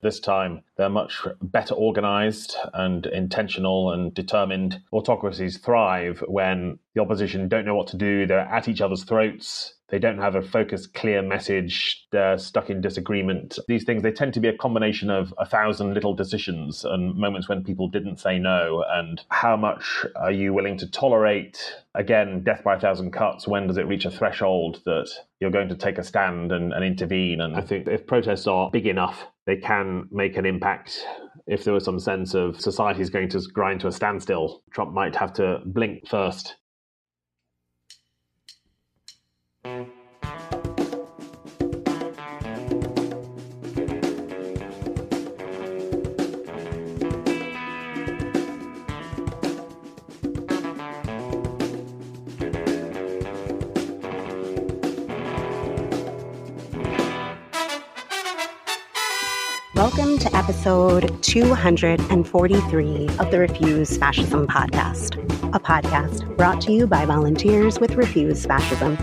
This time, they're much better organized and intentional and determined. Autocracies thrive when the opposition don't know what to do. They're at each other's throats. They don't have a focused, clear message. They're stuck in disagreement. These things, they tend to be a combination of 1,000 little decisions and moments when people didn't say no. And how much are you willing to tolerate? Again, death by 1,000 cuts. When does it reach a threshold that you're going to take a stand and intervene? And I think if protests are big enough, they can make an impact. If there was some sense of society is going to grind to a standstill, Trump might have to blink first. Welcome to episode 243 of the Refuse Fascism podcast, a podcast brought to you by volunteers with Refuse Fascism.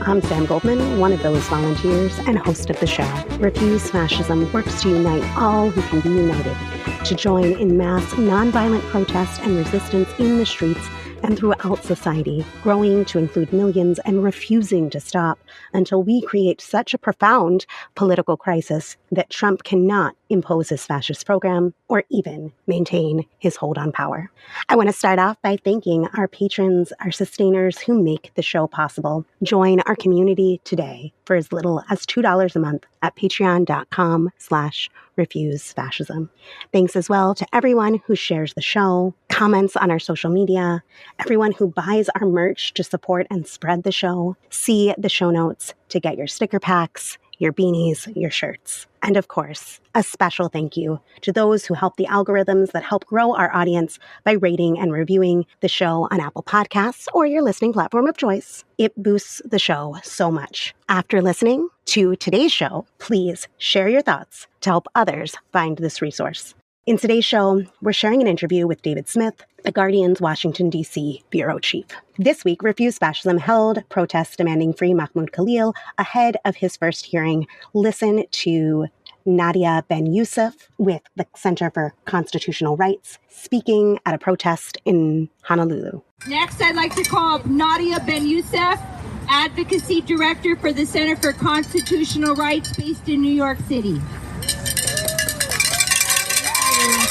I'm Sam Goldman, one of those volunteers and host of the show. Refuse Fascism works to unite all who can be united, to join in mass nonviolent protest and resistance in the streets and throughout society, growing to include millions and refusing to stop until we create such a profound political crisis that Trump cannot impose his fascist program or even maintain his hold on power. I want to start off by thanking our patrons, our sustainers who make the show possible. Join our community today for as little as $2 a month at patreon.com/refusefascism. Thanks as well to everyone who shares the show, comments on our social media, everyone who buys our merch to support and spread the show. See the show notes to get your sticker packs, your beanies, your shirts. And of course, a special thank you to those who help the algorithms that help grow our audience by rating and reviewing the show on Apple Podcasts or your listening platform of choice. It boosts the show so much. After listening to today's show, please share your thoughts to help others find this resource. In today's show, we're sharing an interview with David Smith, The Guardian's Washington, D.C. bureau chief. This week, Refuse Fascism held protests demanding free Mahmoud Khalil ahead of his first hearing. Listen to Nadia Ben-Youssef with the Center for Constitutional Rights speaking at a protest in Honolulu. Next, I'd like to call up Nadia Ben-Youssef, Advocacy Director for the Center for Constitutional Rights based in New York City.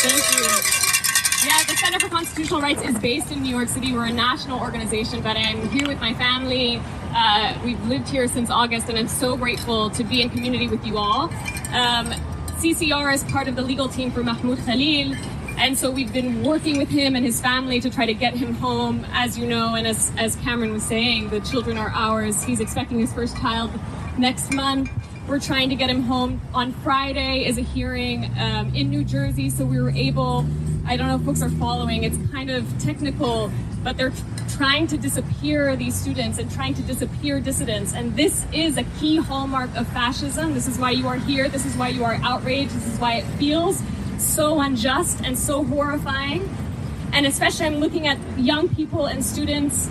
Thank you. Yeah, the Center for Constitutional Rights is based in New York City. We're a national organization, but I'm here with my family. We've lived here since August, and I'm so grateful to be in community with you all. CCR is part of the legal team for Mahmoud Khalil, and so we've been working with him and his family to try to get him home. As you know, and as Cameron was saying, the children are ours. He's expecting his first child next month. We're trying to get him home. On Friday is a hearing in New Jersey, so we were able, I don't know if folks are following, it's kind of technical, but they're trying to disappear these students and trying to disappear dissidents. And this is a key hallmark of fascism. This is why you are here. This is why you are outraged. This is why it feels so unjust and so horrifying. And especially I'm looking at young people and students.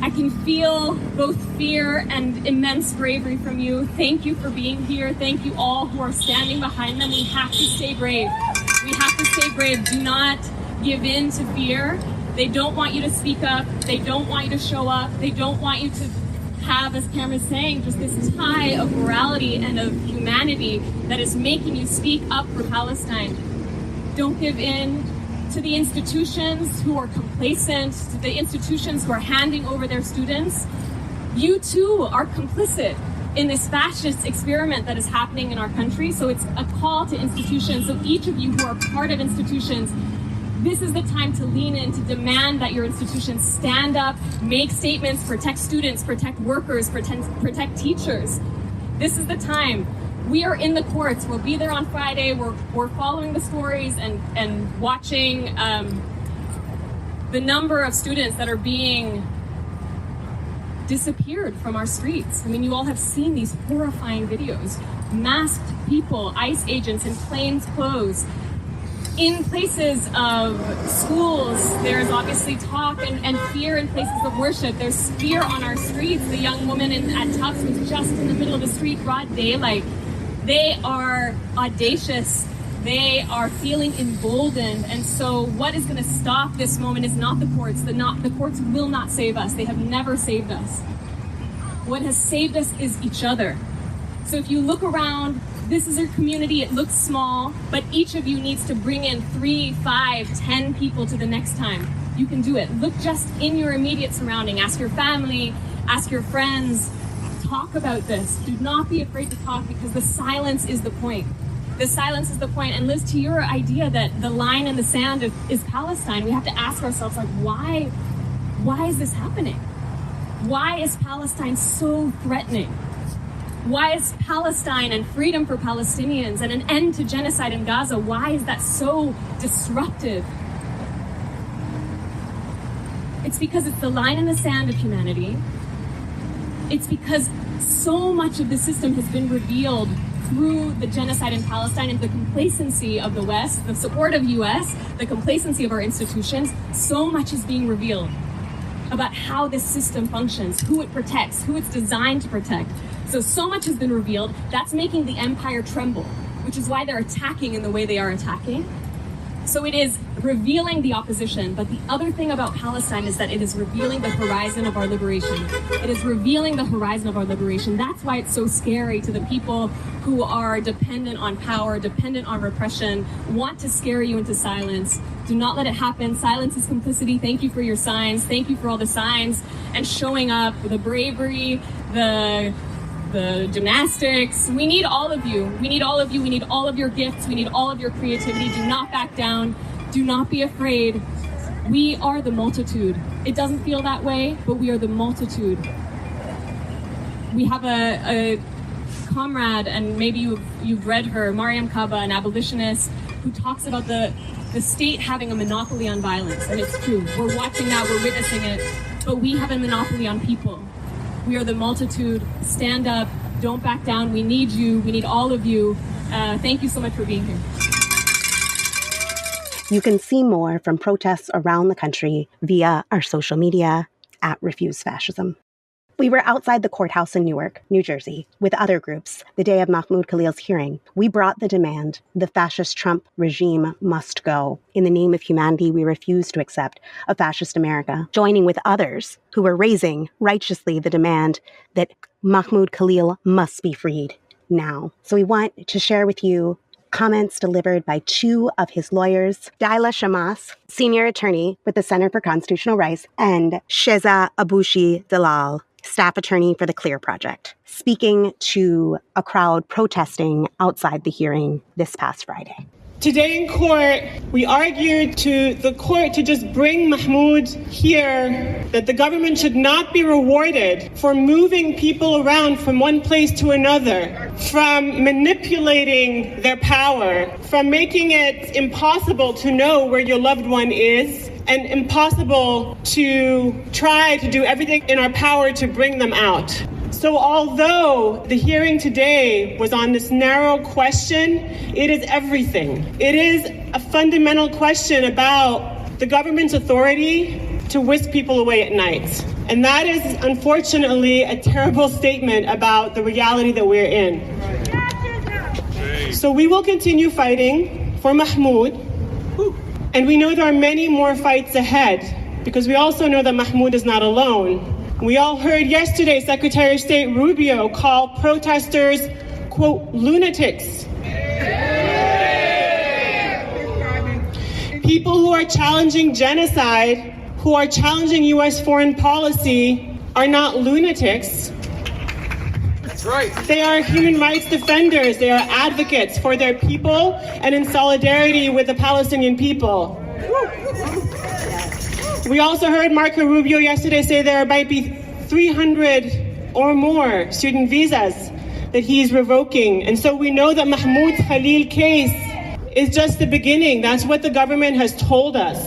I can feel both fear and immense bravery from you. Thank you for being here. Thank you all who are standing behind them. We have to stay brave. We have to stay brave. Do not give in to fear. They don't want you to speak up. They don't want you to show up. They don't want you to have, as Cameron's saying, just this tie of morality and of humanity that is making you speak up for Palestine. Don't give in to the institutions who are complacent, to the institutions who are handing over their students. You too are complicit in this fascist experiment that is happening in our country. So it's a call to institutions. So each of you who are part of institutions, this is the time to lean in, to demand that your institutions stand up, make statements, protect students, protect workers, protect teachers. This is the time. We are in the courts. We'll be there on Friday. We're following the stories and watching the number of students that are being disappeared from our streets. I mean, you all have seen these horrifying videos. Masked people, ICE agents in plain clothes. In places of schools, there's obviously talk and fear in places of worship. There's fear on our streets. The young woman at Tufts was just in the middle of the street, broad daylight. They are audacious. They are feeling emboldened. And so what is going to stop this moment is not the courts. The courts will not save us. They have never saved us. What has saved us is each other. So if you look around, this is your community. It looks small, but each of you needs to bring in 3, 5, 10 people to the next time. You can do it. Look just in your immediate surrounding. Ask your family, ask your friends. Talk about this. Do not be afraid to talk, because the silence is the point. The silence is the point. And Liz, to your idea that the line in the sand is Palestine, we have to ask ourselves, like, why is this happening? Why is Palestine so threatening? Why is Palestine and freedom for Palestinians and an end to genocide in Gaza, why is that so disruptive? It's because it's the line in the sand of humanity. It's because so much of the system has been revealed through the genocide in Palestine and the complacency of the West, the support of US, the complacency of our institutions. So much is being revealed about how this system functions, who it protects, who it's designed to protect. So much has been revealed. That's making the empire tremble, which is why they're attacking in the way they are attacking. So it is revealing the opposition. But the other thing about Palestine is that it is revealing the horizon of our liberation. It is revealing the horizon of our liberation. That's why it's so scary to the people who are dependent on power, dependent on repression, want to scare you into silence. Do not let it happen. Silence is complicity. Thank you for your signs. Thank you for all the signs and showing up, the bravery, the gymnastics. We need all of you. We need all of you. We need all of your gifts. We need all of your creativity. Do not back down. Do not be afraid. We are the multitude. It doesn't feel that way, but we are the multitude. We have a comrade, and maybe you've read her, Mariam Kaba, an abolitionist, who talks about the state having a monopoly on violence. And it's true. We're watching that. We're witnessing it. But we have a monopoly on people. We are the multitude. Stand up. Don't back down. We need you. We need all of you. Thank you so much for being here. You can see more from protests around the country via our social media at Refuse Fascism. We were outside the courthouse in Newark, New Jersey, with other groups the day of Mahmoud Khalil's hearing. We brought the demand, the fascist Trump regime must go. In the name of humanity, we refuse to accept a fascist America, joining with others who were raising righteously the demand that Mahmoud Khalil must be freed now. So we want to share with you comments delivered by 2 of his lawyers, Daila Shamas, senior attorney with the Center for Constitutional Rights, and Sheza Abushi Dalal, staff attorney for the Clear Project, speaking to a crowd protesting outside the hearing this past Friday. Today in court, we argued to the court to just bring Mahmoud here, that the government should not be rewarded for moving people around from one place to another, from manipulating their power, from making it impossible to know where your loved one is, and impossible to try to do everything in our power to bring them out. So although the hearing today was on this narrow question, it is everything. It is a fundamental question about the government's authority to whisk people away at night. And that is, unfortunately, a terrible statement about the reality that we're in. So we will continue fighting for Mahmoud. And we know there are many more fights ahead, because we also know that Mahmoud is not alone. We all heard yesterday Secretary of State Rubio call protesters, quote, lunatics. People who are challenging genocide, who are challenging U.S. foreign policy, are not lunatics. That's right. They are human rights defenders. They are advocates for their people and in solidarity with the Palestinian people. We also heard Marco Rubio yesterday say there might be 300 or more student visas that he's revoking. And so we know that Mahmoud Khalil case is just the beginning. That's what the government has told us.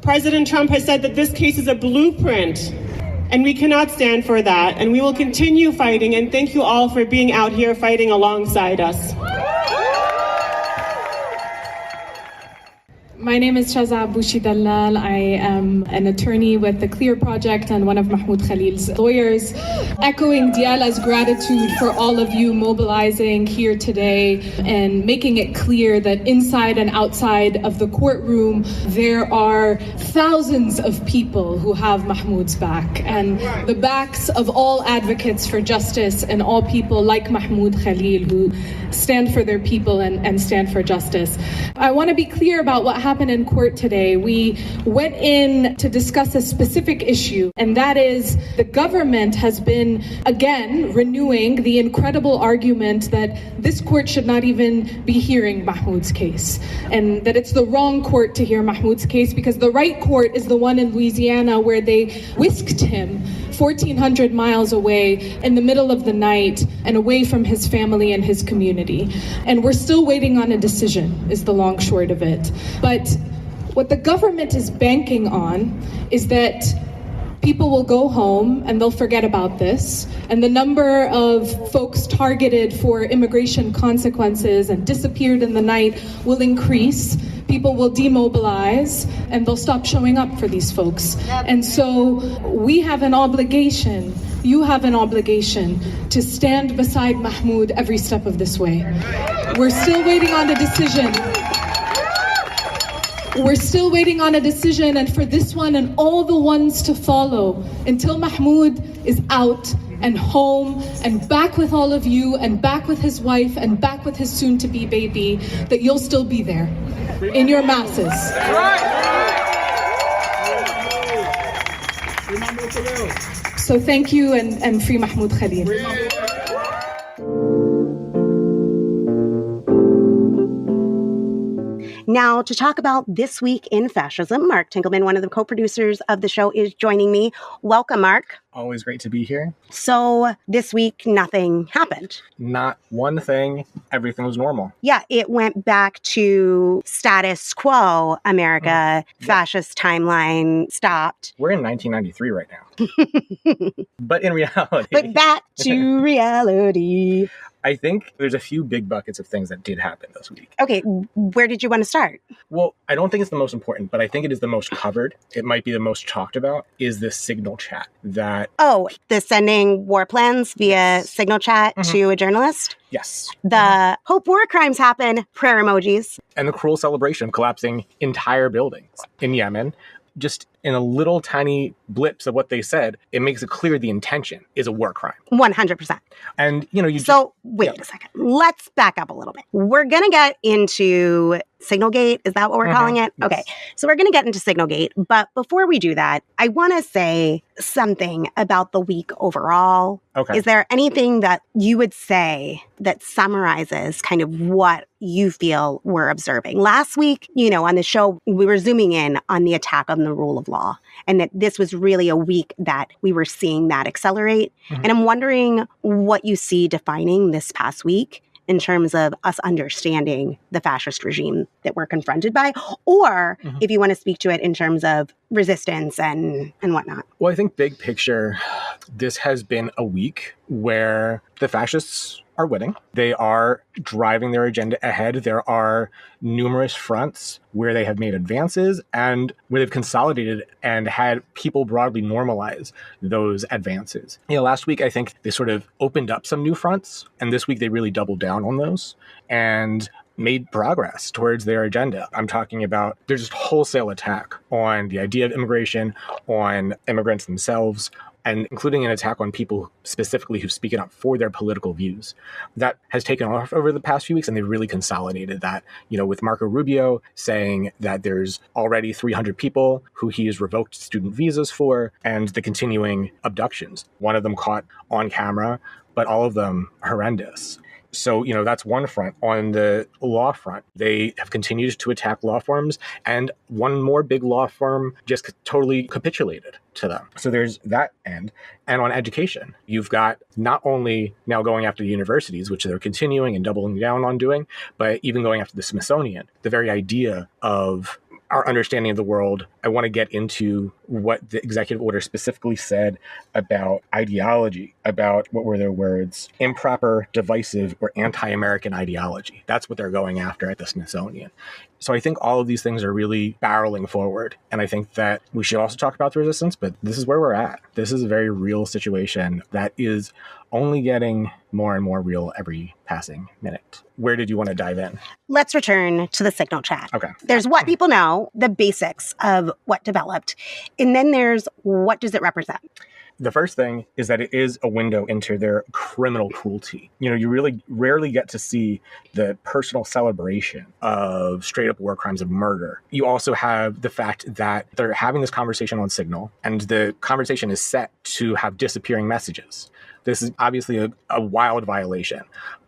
President Trump has said that this case is a blueprint, and we cannot stand for that. And we will continue fighting. And thank you all for being out here fighting alongside us. My name is Shaza Aboushi Dallal. I am an attorney with the Clear Project and one of Mahmoud Khalil's lawyers. Echoing Diala's gratitude for all of you mobilizing here today and making it clear that inside and outside of the courtroom, there are thousands of people who have Mahmoud's back, and the backs of all advocates for justice and all people like Mahmoud Khalil who stand for their people and stand for justice. I want to be clear about what happened in court today. We went in to discuss a specific issue, and that is the government has been, again, renewing the incredible argument that this court should not even be hearing Mahmoud's case, and that it's the wrong court to hear Mahmoud's case because the right court is the one in Louisiana where they whisked him 1,400 miles away in the middle of the night and away from his family and his community. And we're still waiting on a decision, is the long short of it. But what the government is banking on is that people will go home and they'll forget about this, and the number of folks targeted for immigration consequences and disappeared in the night will increase. People will demobilize and they'll stop showing up for these folks. And so we have an obligation, you have an obligation to stand beside Mahmoud every step of this way. We're still waiting on a decision. We're still waiting on a decision, and for this one and all the ones to follow, until Mahmoud is out and home and back with all of you and back with his wife and back with his soon-to-be baby, that you'll still be there in your masses. So thank you, and free Mahmoud Khalil. Now, to talk about This Week in Fascism, Mark Tinkelman, one of the co-producers of the show, is joining me. Welcome, Mark. Always great to be here. So this week, nothing happened. Not one thing. Everything was normal. Yeah, it went back to status quo America. Fascist timeline stopped. We're in 1993 right now. But in reality... But back to reality. I think there's a few big buckets of things that did happen this week. Okay, where did you want to start? Well, I don't think it's the most important, but I think it is the most covered. It might be the most talked about, is this signal chat that... Oh, the sending war plans via signal chat to a journalist? Yes. The hope war crimes happen, prayer emojis. And the cruel celebration of collapsing entire buildings in Yemen. Just in a little tiny blips of what they said, it makes it clear the intention is a war crime. 100%. And, you know, wait a second. Let's back up a little bit. We're going to get into Signalgate. Is that what we're calling it? Yes. Okay. So we're going to get into Signalgate. But before we do that, I want to say something about the week overall. Okay. Is there anything that you would say that summarizes kind of what you feel we're observing? Last week, you know, on the show, we were zooming in on the attack on the rule of law, and that this was really a week that we were seeing that accelerate. And I'm wondering what you see defining this past week in terms of us understanding the fascist regime that we're confronted by, or if you want to speak to it in terms of resistance and whatnot. Well, I think big picture, this has been a week where the fascists are winning. They are driving their agenda ahead. There are numerous fronts where they have made advances and where they've consolidated and had people broadly normalize those advances. You know, last week, I think they sort of opened up some new fronts, and this week they really doubled down on those and made progress towards their agenda. I'm talking about there's just wholesale attack on the idea of immigration, on immigrants themselves, and including an attack on people specifically who speak up for their political views. That has taken off over the past few weeks, and they've really consolidated that, you know, with Marco Rubio saying that there's already 300 people who he has revoked student visas for, and the continuing abductions. One of them caught on camera, but all of them horrendous. So, you know, that's one front. On the law front, they have continued to attack law firms, and one more big law firm just totally capitulated to them. So there's that end. And on education, you've got not only now going after the universities, which they're continuing and doubling down on doing, but even going after the Smithsonian. The very idea of our understanding of the world I want to get into what the executive order specifically said about ideology, about, what were their words, improper, divisive, or anti-American ideology. That's what they're going after at the Smithsonian. So I think all of these things are really barreling forward. And I think that we should also talk about the resistance, but this is where we're at. This is a very real situation that is only getting more and more real every passing minute. Where did you want to dive in? Let's return to the Signal chat. Okay. There's what people know, the basics of what developed, and then there's what does it represent? The first thing is that it is a window into their criminal cruelty. You know, you really rarely get to see the personal celebration of straight up war crimes of murder. You also have the fact that they're having this conversation on Signal, and the conversation is set to have disappearing messages. This is obviously a wild violation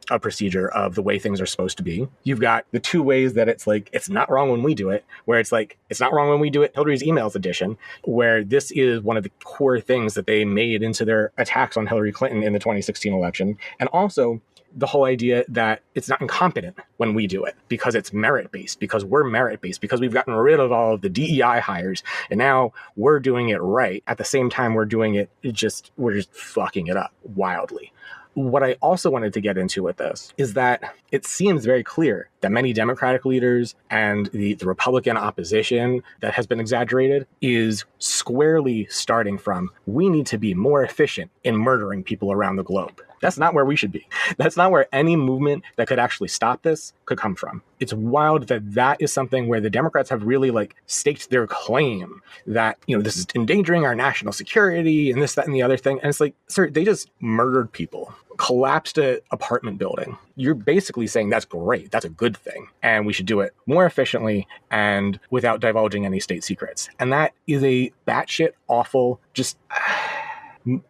of procedure of the way things are supposed to be. You've got the two ways that it's like, it's not wrong when we do it, where it's like, it's not wrong when we do it, Hillary's emails edition, where this is one of the core things that they made into their attacks on Hillary Clinton in the 2016 election. And also the whole idea that it's not incompetent when we do it because it's merit-based, because we're merit-based, because we've gotten rid of all of the DEI hires and now we're doing it right. At the same time, we're just fucking it up wildly. What I also wanted to get into with this is that it seems very clear that many Democratic leaders and the Republican opposition that has been exaggerated is squarely starting from, we need to be more efficient in murdering people around the globe. That's not where we should be. That's not where any movement that could actually stop this could come from. It's wild that that is something where the Democrats have really staked their claim that, this is endangering our national security and this, that, and the other thing. And it's like, sir, they just murdered people, collapsed an apartment building. You're basically saying that's great. That's a good thing. And we should do it more efficiently and without divulging any state secrets. And that is a batshit awful, just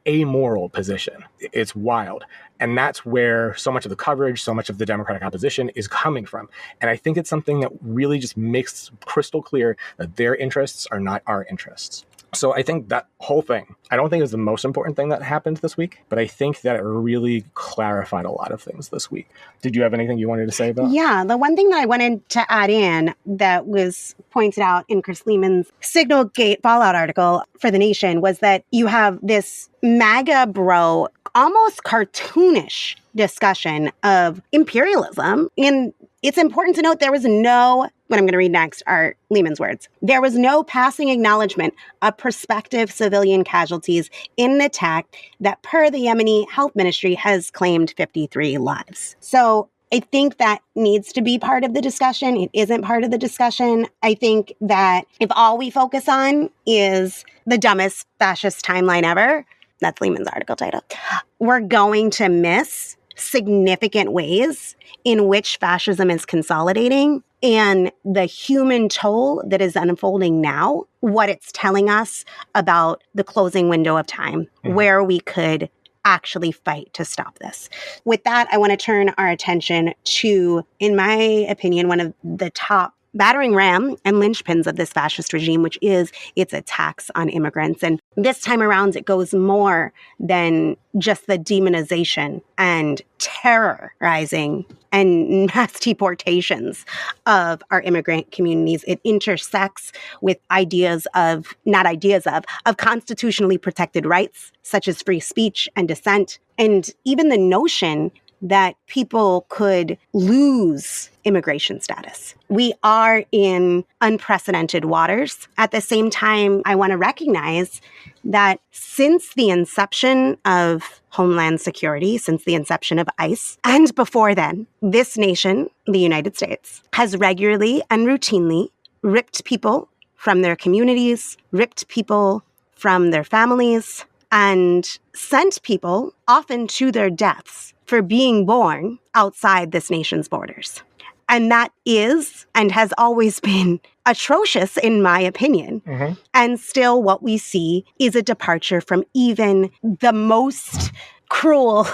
amoral position. It's wild. And that's where so much of the coverage, so much of the Democratic opposition is coming from. And I think it's something that really just makes crystal clear that their interests are not our interests. So I think that whole thing, I don't think is the most important thing that happened this week, but I think that it really clarified a lot of things this week. Did you have anything you wanted to say about? Yeah, the one thing that I wanted to add in that was pointed out in Chris Lehman's Signalgate Fallout article for The Nation was that you have this MAGA bro, almost cartoonish discussion of imperialism. And it's important to note there was no, what I'm going to read next are Lehman's words. There was no passing acknowledgement of prospective civilian casualties in an attack that, per the Yemeni Health Ministry, has claimed 53 lives. So I think that needs to be part of the discussion. It isn't part of the discussion. I think that if all we focus on is the dumbest fascist timeline ever, that's Lehman's article title, we're going to miss significant ways in which fascism is consolidating and the human toll that is unfolding now, what it's telling us about the closing window of time, where we could actually fight to stop this. With that, I want to turn our attention to, in my opinion, one of the top battering ram and linchpins of this fascist regime, which is its attacks on immigrants. And this time around, it goes more than just the demonization and terrorizing and mass deportations of our immigrant communities. It intersects with of constitutionally protected rights, such as free speech and dissent, and even the notion that people could lose immigration status. We are in unprecedented waters. At the same time, I want to recognize that since the inception of Homeland Security, since the inception of ICE, and before then, this nation, the United States, has regularly and routinely ripped people from their communities, ripped people from their families, and sent people often to their deaths for being born outside this nation's borders. And that is and has always been atrocious, in my opinion. And still what we see is a departure from even the most cruel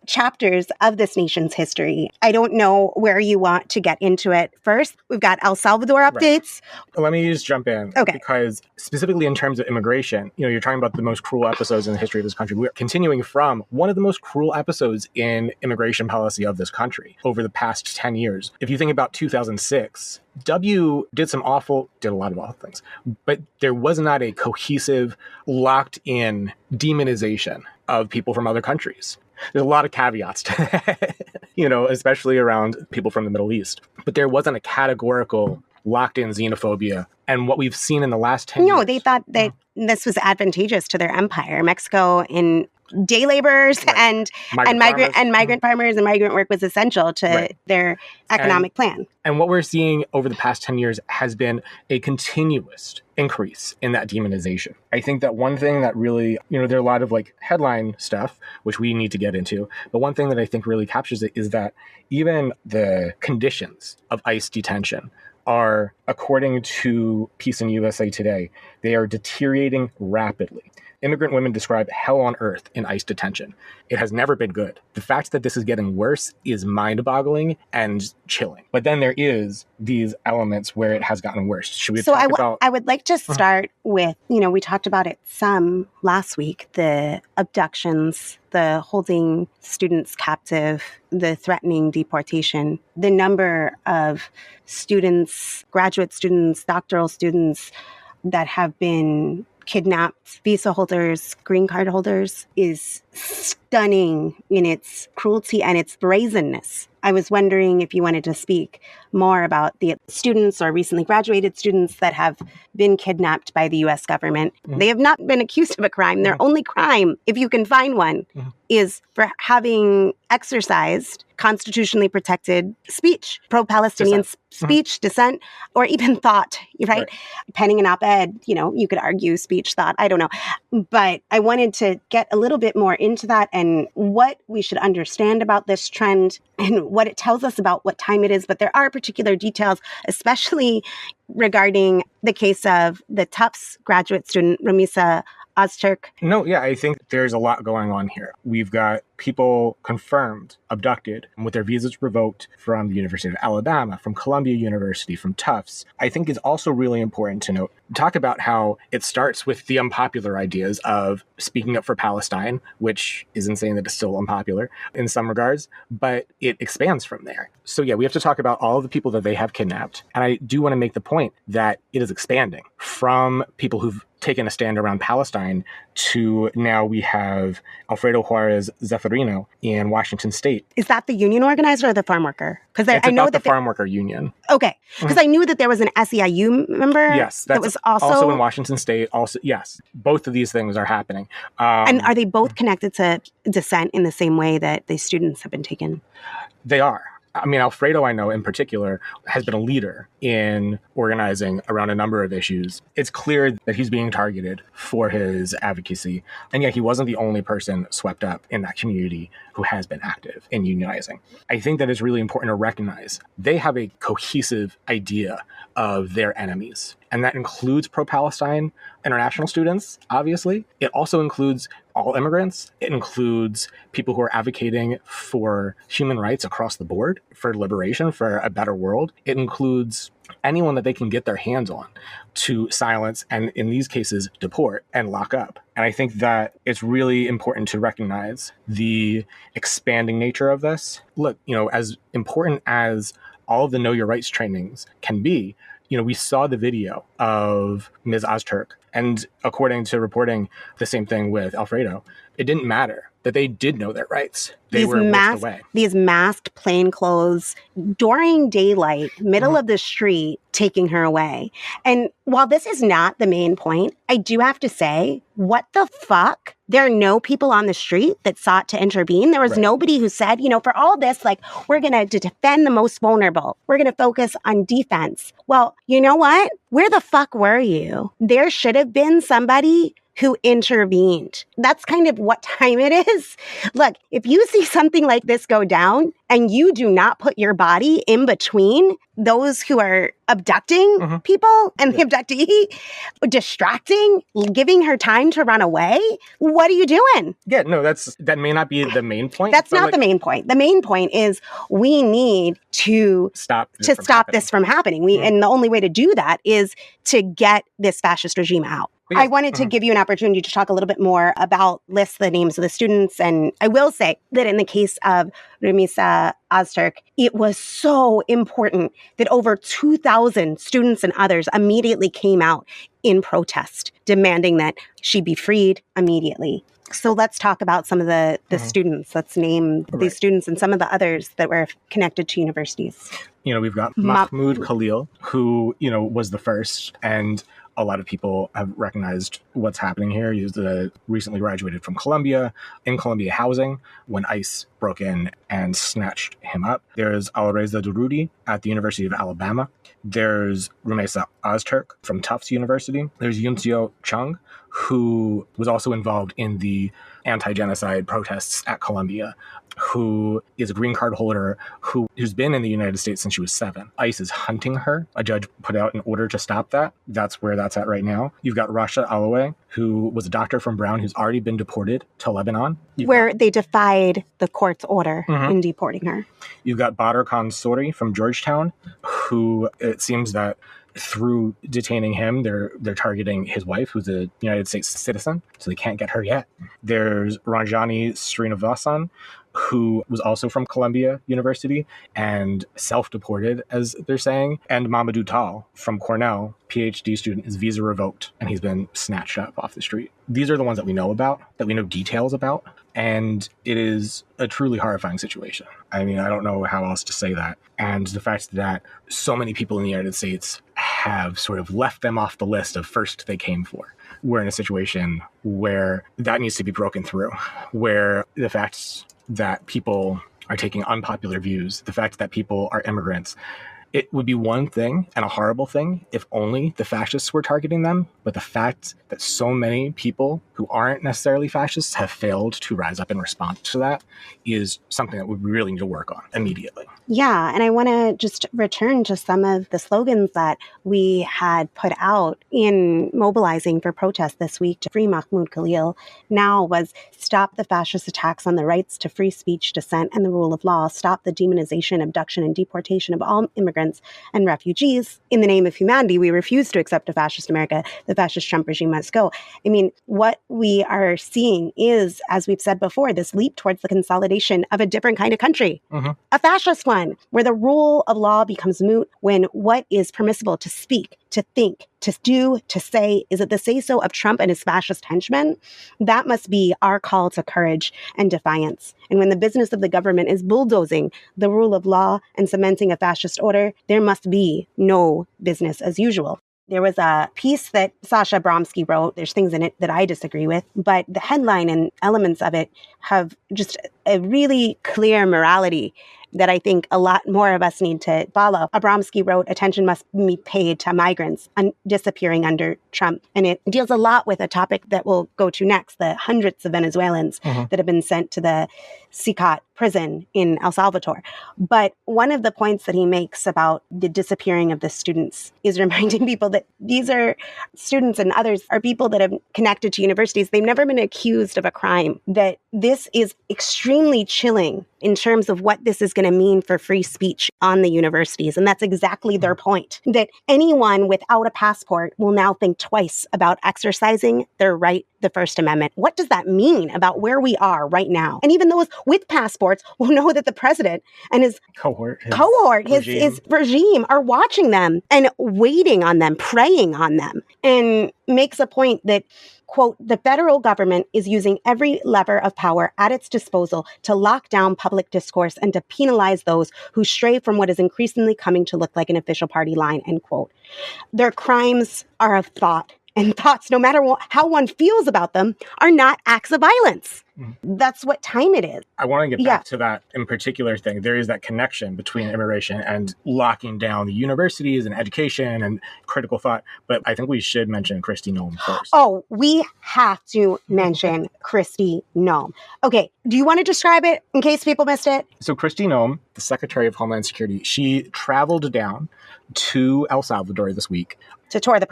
chapters of this nation's history. I don't know where you want to get into it first. We've got El Salvador updates. Right. Let me just jump in. Okay. Because specifically in terms of immigration, you're talking about the most cruel episodes in the history of this country. We're continuing from one of the most cruel episodes in immigration policy of this country over the past 10 years. If you think about 2006, W did a lot of awful things, but there was not a cohesive, locked-in demonization of people from other countries. There's a lot of caveats to that, especially around people from the Middle East. But there wasn't a categorical locked-in xenophobia. And what we've seen in the last 10 years... No, they thought that this was advantageous to their empire. Mexico in day laborers and migrant farmers and migrant work was essential to their economic plan. And what we're seeing over the past 10 years has been a continuous increase in that demonization. I think that one thing that really, there are a lot of headline stuff, which we need to get into. But one thing that I think really captures it is that even the conditions of ICE detention are, according to Peace in USA Today, they are deteriorating rapidly. Immigrant women describe hell on earth in ICE detention. It has never been good. The fact that this is getting worse is mind-boggling and chilling. But then there is these elements where it has gotten worse. Should we talk about... I would like to start with, we talked about it some last week, the abductions, the holding students captive, the threatening deportation, the number of students, graduate students, doctoral students that have been kidnapped, visa holders, green card holders, is stunning in its cruelty and its brazenness. I was wondering if you wanted to speak more about the students or recently graduated students that have been kidnapped by the U.S. government. Mm-hmm. They have not been accused of a crime. Their only crime, if you can find one, is for having exercised constitutionally protected speech, pro-Palestinian speech, dissent, or even thought, right? Penning an op-ed, you could argue speech, thought, I don't know. But I wanted to get a little bit more into that and what we should understand about this trend and what it tells us about what time it is. But there are particular details, especially regarding the case of the Tufts graduate student, Ramisa Ozturk. No, yeah, I think there's a lot going on here. We've got people confirmed, abducted, with their visas revoked from the University of Alabama, from Columbia University, from Tufts. I think it's also really important to talk about how it starts with the unpopular ideas of speaking up for Palestine, which isn't saying that it's still unpopular in some regards, but it expands from there. So yeah, we have to talk about all of the people that they have kidnapped. And I do want to make the point that it is expanding from people who've taken a stand around Palestine to now we have Alfredo Juarez Zeffirino in Washington State. Is that the union organizer or the farm worker? Because I know that the farm worker union. Okay, because I knew that there was an SEIU member. Yes, that was also in Washington State. Also, yes, both of these things are happening. And are they both connected to dissent in the same way that the students have been taken? They are. I mean, Alfredo, I know in particular, has been a leader in organizing around a number of issues. It's clear that he's being targeted for his advocacy. And yet he wasn't the only person swept up in that community who has been active in unionizing. I think that it's really important to recognize they have a cohesive idea of their enemies. And that includes pro-Palestine international students, obviously. It also includes all immigrants. It includes people who are advocating for human rights across the board, for liberation, for a better world. It includes anyone that they can get their hands on to silence and, in these cases, deport and lock up. And I think that it's really important to recognize the expanding nature of this. Look, as important as all of the Know Your Rights trainings can be, we saw the video of Ms. Ozturk, and according to reporting, the same thing with Alfredo, it didn't matter that they did know their rights. They were whisked away. These masked plainclothes during daylight, middle of the street, taking her away. And while this is not the main point, I do have to say, what the fuck? There are no people on the street that sought to intervene. There was nobody who said, for all this, we're going to defend the most vulnerable. We're going to focus on defense. Well, you know what? Where the fuck were you? There should have been somebody who intervened. That's kind of what time it is. Look, if you see something like this go down and you do not put your body in between those who are abducting people and the abductee, distracting, giving her time to run away, what are you doing? Yeah, no, that may not be the main point. That's not the main point. The main point is we need to stop this from happening. And the only way to do that is to get this fascist regime out. Yes. I wanted to give you an opportunity to talk a little bit more about list the names of the students. And I will say that in the case of Rumisa Ozturk, it was so important that over 2,000 students and others immediately came out in protest, demanding that she be freed immediately. So let's talk about some of the students. Let's name these students and some of the others that were connected to universities. We've got Mahmoud Khalil, who, was the first, and a lot of people have recognized what's happening here. He was recently graduated from Columbia, in Columbia housing, when ICE broke in and snatched him up. There's Alireza Durudi at the University of Alabama. There's Rumisa Ozturk from Tufts University. There's Yunseo Chung, who was also involved in the anti-genocide protests at Columbia, who is a green card holder who's been in the United States since she was 7. ICE is hunting her. A judge put out an order to stop that. That's where that's at right now. You've got Rasha Alaway, who was a doctor from Brown who's already been deported to Lebanon. Where they defied the court's order in deporting her. You've got Badr Khan Sori from Georgetown, who it seems that through detaining him, they're targeting his wife, who's a United States citizen, so they can't get her yet. There's Ranjani Srinivasan, who was also from Columbia University and self-deported, as they're saying, and Mamadou Tal from Cornell, PhD student, his visa revoked, and he's been snatched up off the street. These are the ones that we know about, that we know details about, and it is a truly horrifying situation. I mean, I don't know how else to say that. And the fact that so many people in the United States have sort of left them off the list of first they came for. We're in a situation where that needs to be broken through, where the fact that people are taking unpopular views, the fact that people are immigrants, it would be one thing and a horrible thing if only the fascists were targeting them, but the fact that so many people who aren't necessarily fascists have failed to rise up in response to that is something that we really need to work on immediately. Yeah, and I want to just return to some of the slogans that we had put out in mobilizing for protest this week to free Mahmoud Khalil. Now was stop the fascist attacks on the rights to free speech, dissent, and the rule of law. Stop the demonization, abduction, and deportation of all immigrants and refugees. In the name of humanity, we refuse to accept a fascist America. The fascist Trump regime must go. I mean, what we are seeing is, as we've said before, this leap towards the consolidation of a different kind of country, a fascist one, where the rule of law becomes moot when what is permissible to speak, to think, to do, to say, is it the say-so of Trump and his fascist henchmen? That must be our call to courage and defiance. And when the business of the government is bulldozing the rule of law and cementing a fascist order, there must be no business as usual. There was a piece that Sasha Bromsky wrote. There's things in it that I disagree with, but the headline and elements of it have just a really clear morality that I think a lot more of us need to follow. Abramsky wrote, attention must be paid to migrants disappearing under Trump. And it deals a lot with a topic that we'll go to next, the hundreds of Venezuelans that have been sent to the CICOT prison in El Salvador. But one of the points that he makes about the disappearing of the students is reminding people that these are students and others are people that have connected to universities. They've never been accused of a crime. That this is extremely chilling in terms of what this is going to mean for free speech on the universities. And that's exactly their point, that anyone without a passport will now think twice about exercising their right, the First Amendment. What does that mean about where we are right now? And even those with passports will know that the president and his cohort, his regime are watching them and waiting on them, preying on them, and makes a point that, quote, the federal government is using every lever of power at its disposal to lock down public discourse and to penalize those who stray from what is increasingly coming to look like an official party line, end quote. Their crimes are of thought, and thoughts, no matter how one feels about them, are not acts of violence. That's what time it is. I want to get back to that in particular thing. There is that connection between immigration and locking down the universities and education and critical thought. But I think we should mention Kristi Noem first. Oh, we have to mention Kristi Noem. Okay, do you want to describe it in case people missed it? So Kristi Noem, the Secretary of Homeland Security, she traveled down to El Salvador this week to tour the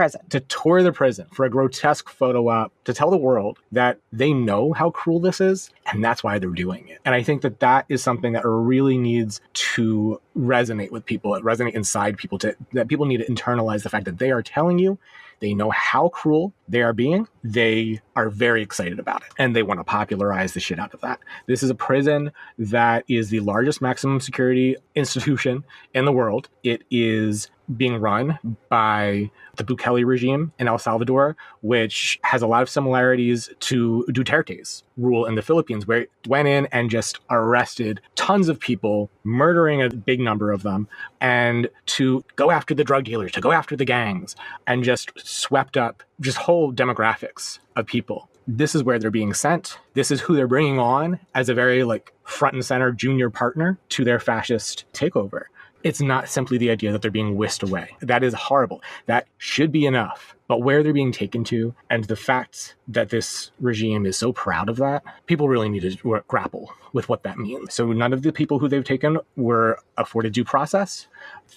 prison for a grotesque photo op to tell the world that they know how cruel this is, and that's why they're doing it. And I think that that is something that really needs to resonate with people, resonate inside people, that people need to internalize the fact that they are telling you they know how cruel they are being. They are very excited about it, and they want to popularize the shit out of that. This is a prison that is the largest maximum security institution in the world. It is being run by the Bukele regime in El Salvador, which has a lot of similarities to Duterte's rule in the Philippines, where it went in and just arrested tons of people, murdering a big number of them, and to go after the drug dealers, to go after the gangs, and just swept up just whole demographics of people. This is where they're being sent. This is who they're bringing on as a very front and center junior partner to their fascist takeover. It's not simply the idea that they're being whisked away. That is horrible. That should be enough. But where they're being taken to, and the fact that this regime is so proud of that, people really need to grapple with what that means. So none of the people who they've taken were afforded due process.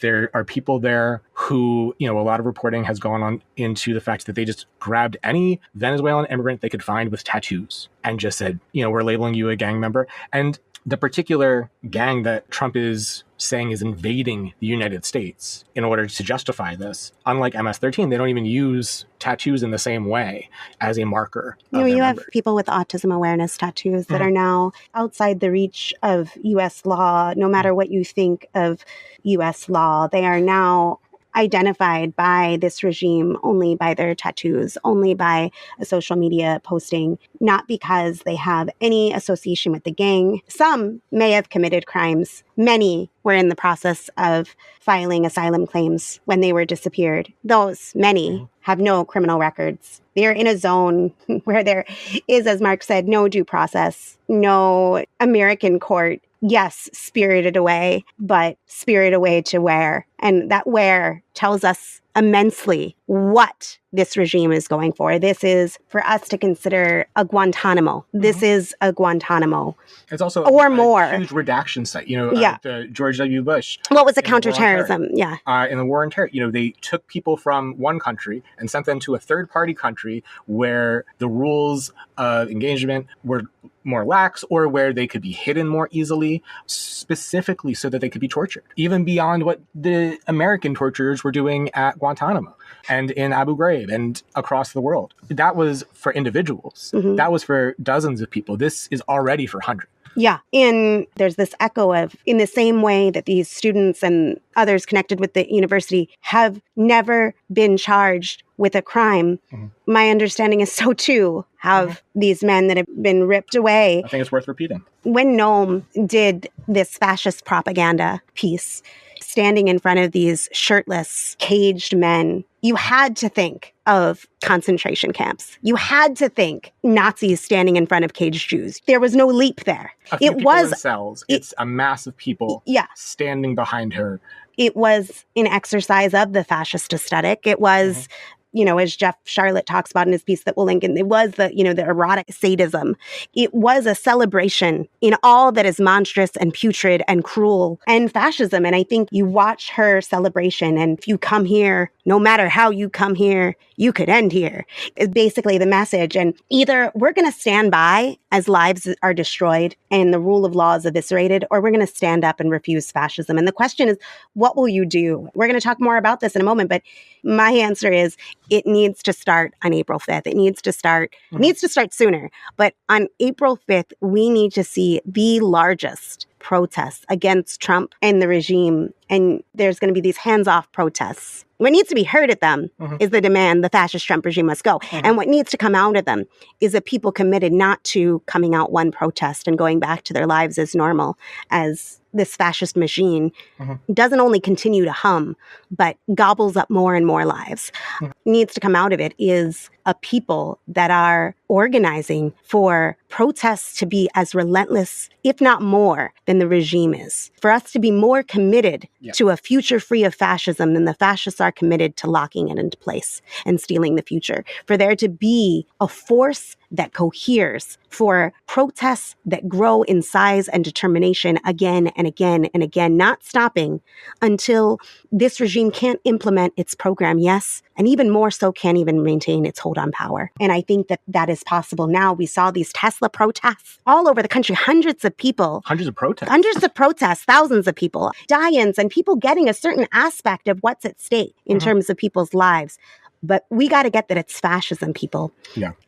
There are people there who, a lot of reporting has gone on into the fact that they just grabbed any Venezuelan immigrant they could find with tattoos and just said, we're labeling you a gang member. And the particular gang that Trump is saying is invading the United States in order to justify this, unlike MS-13, they don't even use tattoos in the same way as a marker. You have people with autism awareness tattoos that are now outside the reach of U.S. law. No matter what you think of U.S. law, they are now identified by this regime only by their tattoos, only by a social media posting, not because they have any association with the gang. Some may have committed crimes. Many were in the process of filing asylum claims when they were disappeared. Those many have no criminal records. They're in a zone where there is, as Mark said, no due process, no American court. Yes, spirited away, but spirited away to where? And that where tells us immensely what this regime is going for. This is for us to consider a Guantanamo. This is a Guantanamo. It's also or more. Huge redaction site. The George W. Bush. What was a counterterrorism? In the war on terror, they took people from one country and sent them to a third-party country where the rules of engagement were more lax, or where they could be hidden more easily, specifically so that they could be tortured, even beyond what the American torturers were doing at Guantanamo and in Abu Ghraib and across the world. That was for individuals. That was for dozens of people. This is already for hundreds. Yeah. And there's this echo of, in the same way that these students and others connected with the university have never been charged with a crime, my understanding is so too have these men that have been ripped away. I think it's worth repeating. When Noem did this fascist propaganda piece, standing in front of these shirtless, caged men, you had to think of concentration camps. You had to think Nazis standing in front of caged Jews. There was no leap there. It was in cells. It's a mass of people standing behind her. It was an exercise of the fascist aesthetic. It was, as Jeff Charlotte talks about in his piece that we'll link, and it was the erotic sadism. It was a celebration in all that is monstrous and putrid and cruel and fascism. And I think you watch her celebration, and if you come here, no matter how you come here, you could end here, is basically the message. And either we're going to stand by as lives are destroyed and the rule of law is eviscerated, or we're going to stand up and refuse fascism. And the question is, what will you do? We're going to talk more about this in a moment, but my answer is it needs to start on April 5th. It needs to start, sooner. But on April 5th, we need to see the largest protests against Trump and the regime. And there's going to be these hands-off protests. What needs to be heard at them is the demand the fascist Trump regime must go. And what needs to come out of them is a people committed not to coming out one protest and going back to their lives as normal, as this fascist machine doesn't only continue to hum, but gobbles up more and more lives. Needs to come out of it is a people that are organizing for protests to be as relentless, if not more, than the regime is. For us to be more committed to a future free of fascism than the fascists are committed to locking it into place and stealing the future. For there to be a force that coheres, for protests that grow in size and determination again and again and again, not stopping until this regime can't implement its program, yes, and even more so can't even maintain its hold on power. And I think that that is possible now. We saw these Tesla protests all over the country, hundreds of people. Hundreds of protests, thousands of people, die-ins, and people getting a certain aspect of what's at stake in terms of people's lives. But we got to get that it's fascism, people,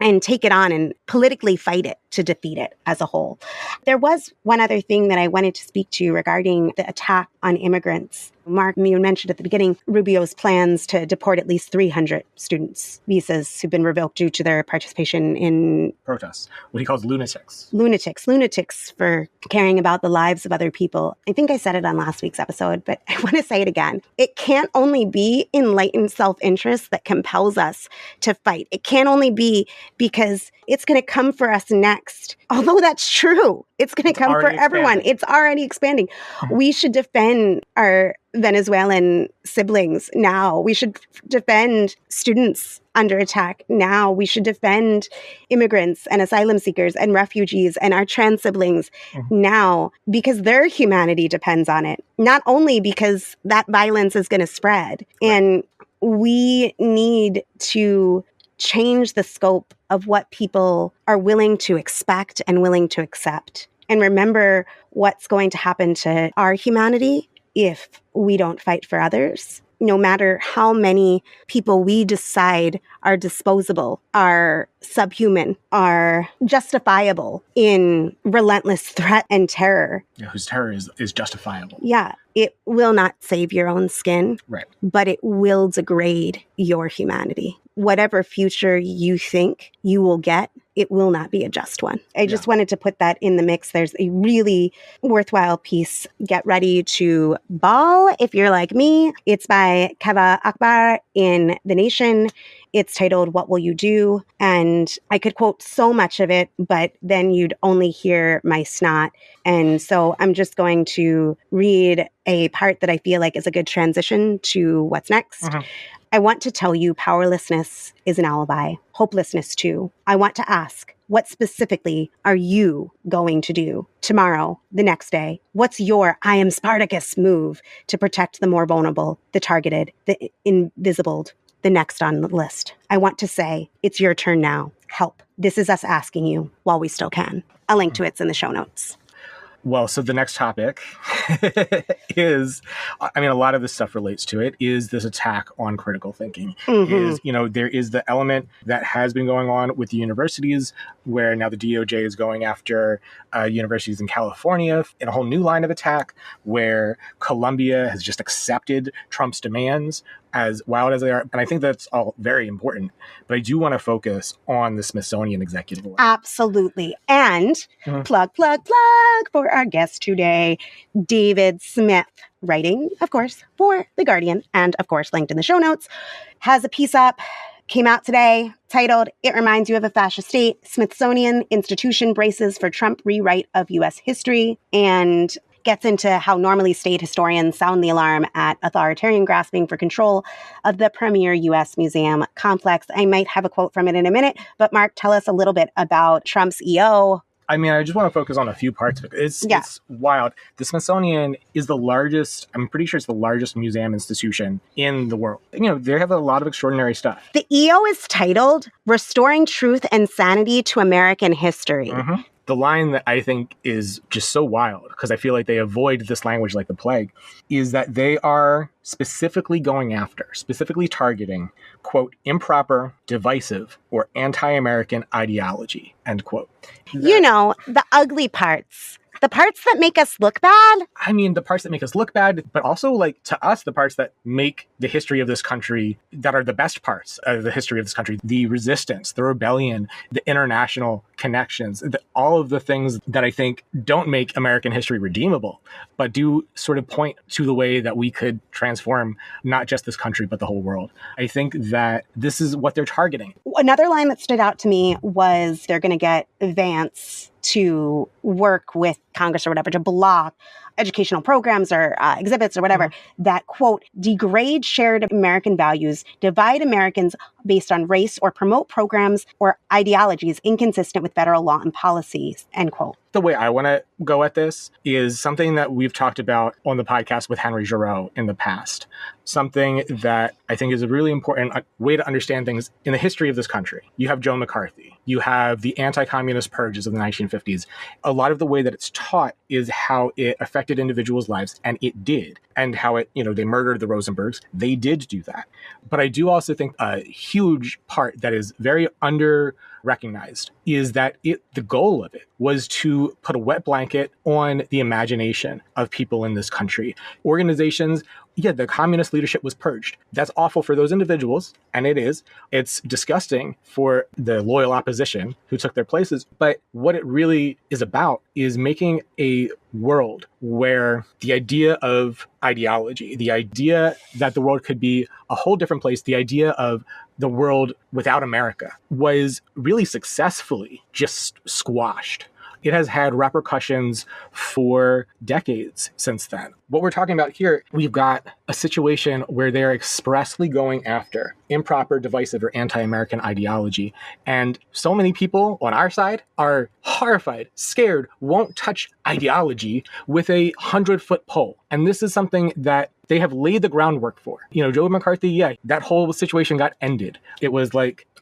and take it on and politically fight it to defeat it as a whole. There was one other thing that I wanted to speak to regarding the attack on immigrants. Mark, you mentioned at the beginning Rubio's plans to deport at least 300 students' visas who've been revoked due to their participation in protests, what he calls lunatics. Lunatics for caring about the lives of other people. I think I said it on last week's episode, but I want to say it again. It can't only be enlightened self-interest that compels us to fight. It can't only be because it's going to come for us next. Although that's true. It's going to come for everyone. It's already expanding. We should defend our Venezuelan siblings now. We should defend students under attack now. We should defend immigrants and asylum seekers and refugees and our trans siblings now, because their humanity depends on it. Not only because that violence is going to spread. And we need to change the scope of what people are willing to expect and willing to accept. And remember what's going to happen to our humanity if we don't fight for others. No matter how many people we decide are disposable, are subhuman, are justifiable in relentless threat and terror. Yeah, whose terror is justifiable. Yeah, it will not save your own skin, right? But it will degrade your humanity. Whatever future you think you will get, it will not be a just one. I just wanted to put that in the mix. There's a really worthwhile piece. Get ready to bawl if you're like me. It's by Keva Akbar in The Nation. It's titled, What Will You Do? And I could quote so much of it, but then you'd only hear my snot. And so I'm just going to read a part that I feel like is a good transition to what's next. I want to tell you powerlessness is an alibi, hopelessness too. I want to ask, what specifically are you going to do tomorrow, the next day? What's your I am Spartacus move to protect the more vulnerable, the targeted, the invisibled, the next on the list? I want to say, it's your turn now. Help. This is us asking you while we still can. A link to it's in the show notes. Well, so the next topic is, I mean, a lot of this stuff relates to it, is this attack on critical thinking. Is, you know, there is the element that has been going on with the universities, where now the DOJ is going after universities in California in a whole new line of attack, where Columbia has just accepted Trump's demands, as wild as they are. And I think that's all very important. But I do want to focus on the Smithsonian Executive Order. Absolutely. And plug for our guest today, David Smith, writing, of course, for The Guardian, and of course, linked in the show notes, has a piece up, came out today, titled, It Reminds You of a Fascist State, Smithsonian Institution Braces for Trump Rewrite of U.S. History, and gets into how normally state historians sound the alarm at authoritarian grasping for control of the premier U.S. museum complex. I might have a quote from it in a minute, but Mark, tell us a little bit about Trump's EO. I mean, I just want to focus on a few parts of it. It's wild. The Smithsonian is the largest, I'm pretty sure it's the largest museum institution in the world. You know, they have a lot of extraordinary stuff. The EO is titled Restoring Truth and Sanity to American History. The line that I think is just so wild, because I feel like they avoid this language like the plague, is that they are specifically going after, specifically targeting, quote, improper, divisive, or anti-American ideology, end quote. You know, the ugly parts. The parts that make us look bad? I mean, the parts that make us look bad, but also, like, to us, the parts that make the history of this country, that are the best parts of the history of this country, the resistance, the rebellion, the international connections, all of the things that I think don't make American history redeemable, but do sort of point to the way that we could transform transform not just this country, but the whole world. I think that this is what they're targeting. Another line that stood out to me was they're going to get Vance to work with Congress or whatever to block educational programs or exhibits or whatever that, quote, degrade shared American values, divide Americans based on race, or promote programs or ideologies inconsistent with federal law and policies, end quote. The way I want to go at this is something that we've talked about on the podcast with Henry Giroux in the past. Something that I think is a really important way to understand things in the history of this country. You have Joe McCarthy. You have the anti-communist purges of the 1950s. A lot of the way that it's taught is how it affected individuals' lives, and it did. And how it, they murdered the Rosenbergs. They did do that. But I do also think a huge part that is very under-recognized is that the goal of it was to put a wet blanket on the imagination of people in this country. Organizations, the communist leadership was purged. That's awful for those individuals, and it is. It's disgusting for the loyal opposition who took their places. But what it really is about is making a world where the idea of ideology, the idea that the world could be a whole different place, the idea of the world without America was really successfully just squashed. It has had repercussions for decades since then. What we're talking about here, we've got a situation where they're expressly going after improper, divisive, or anti-American ideology. And so many people on our side are horrified, scared, won't touch ideology with a 100-foot pole. And this is something that they have laid the groundwork for. Joe McCarthy, that whole situation got ended. It was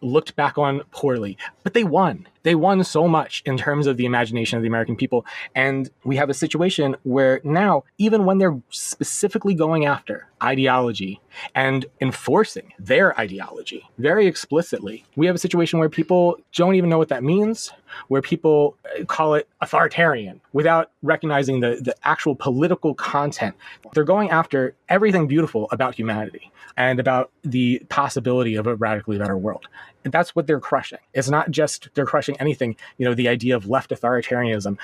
looked back on poorly, but they won. They won so much in terms of the imagination of the American people. And we have a situation where now, even when they're specifically going after ideology and enforcing their ideology very explicitly, we have a situation where people don't even know what that means, where people call it authoritarian without recognizing the actual political content. They're going after everything beautiful about humanity and about the possibility of a radically better world. And that's what they're crushing. It's not just they're crushing anything, the idea of left authoritarianism,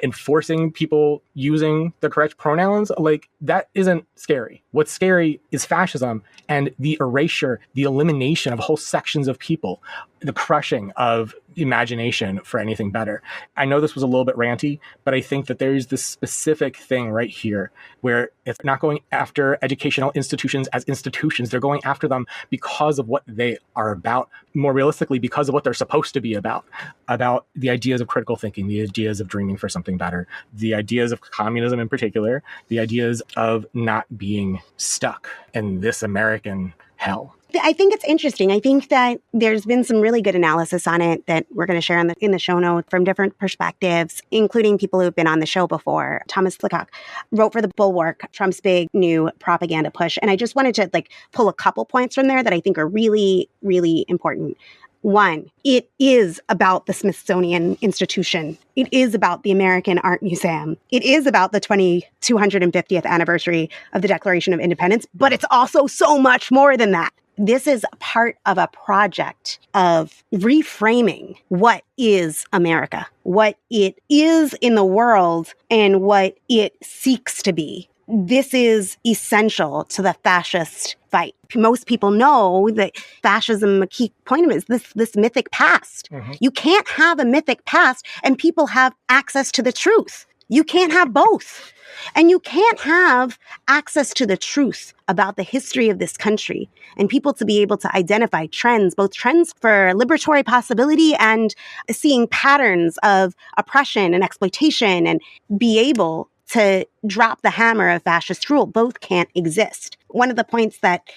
enforcing people using the correct pronouns, that isn't scary. What's scary is fascism and the erasure, the elimination of whole sections of people, the crushing of imagination for anything better. I know this was a little bit ranty, but I think that there's this specific thing right here where it's not going after educational institutions as institutions. They're going after them because of what they are about, more realistically, because of what they're supposed to be about the ideas of critical thinking, the ideas of dreaming for something better, the ideas of communism in particular, the ideas of not being stuck in this American hell. I think it's interesting. I think that there's been some really good analysis on it that we're going to share in the show notes from different perspectives, including people who've been on the show before. Thomas Flickock wrote for The Bulwark, Trump's big new propaganda push. And I just wanted to pull a couple points from there that I think are really, really important. One, it is about the Smithsonian Institution. It is about the American Art Museum. It is about the 250th anniversary of the Declaration of Independence, but it's also so much more than that. This is part of a project of reframing what is America, what it is in the world, and what it seeks to be. This is essential to the fascist fight. Most people know that fascism, a key point of it is this mythic past. Mm-hmm. You can't have a mythic past and people have access to the truth. You can't have both. And you can't have access to the truth about the history of this country and people to be able to identify trends, both trends for liberatory possibility and seeing patterns of oppression and exploitation, and be able to drop the hammer of fascist rule. Both can't exist. One of the points that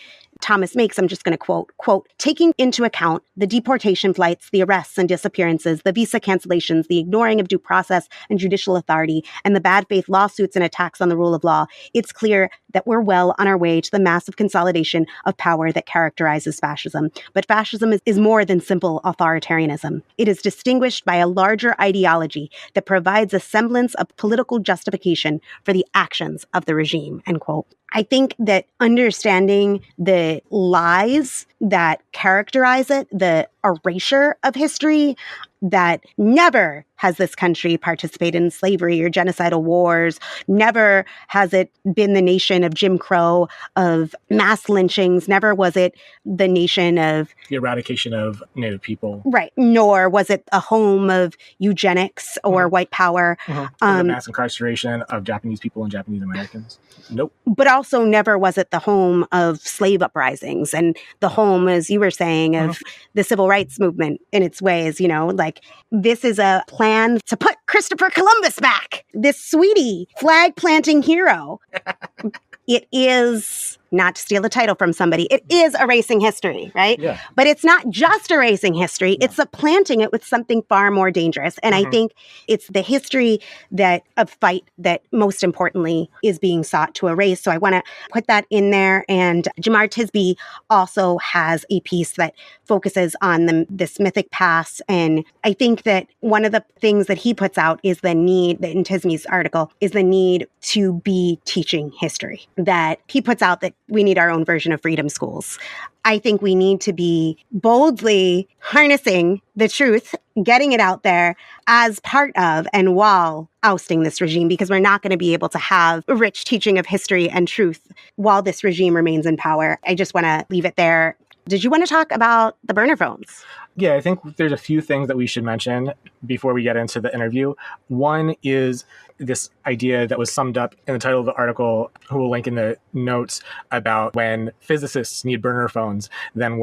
Thomas makes, I'm just going to quote, taking into account the deportation flights, the arrests and disappearances, the visa cancellations, the ignoring of due process and judicial authority, and the bad faith lawsuits and attacks on the rule of law, it's clear that we're well on our way to the massive consolidation of power that characterizes fascism. But fascism is more than simple authoritarianism. It is distinguished by a larger ideology that provides a semblance of political justification for the actions of the regime, end quote. I think that understanding the lies that characterize it, the erasure of history, that never has this country participated in slavery or genocidal wars. Never has it been the nation of Jim Crow, of mass lynchings. Never was it the nation of the eradication of Native people. Right. Nor was it a home of eugenics or white power. The mass incarceration of Japanese people and Japanese Americans. Nope. But also never was it the home of slave uprisings and the home, as you were saying, of the civil rights movement in its ways. You know, like this is a plan to put Christopher Columbus back, this sweetie flag planting hero. It is, not to steal the title from somebody, it is erasing history, right? Yeah. But it's not just erasing history, it's supplanting it with something far more dangerous. And I think it's the history of fight that most importantly is being sought to erase. So I want to put that in there. And Jamar Tisby also has a piece that focuses on this mythic past. And I think that one of the things that he puts out is the need, in Tisby's article, is the need to be teaching history. That he puts out that we need our own version of freedom schools. I think we need to be boldly harnessing the truth, getting it out there as part of and while ousting this regime, because we're not going to be able to have a rich teaching of history and truth while this regime remains in power. I just want to leave it there. Did you want to talk about the burner phones? Yeah, I think there's a few things that we should mention before we get into the interview. One is this idea that was summed up in the title of the article, who will link in the notes, about when physicists need burner phones, then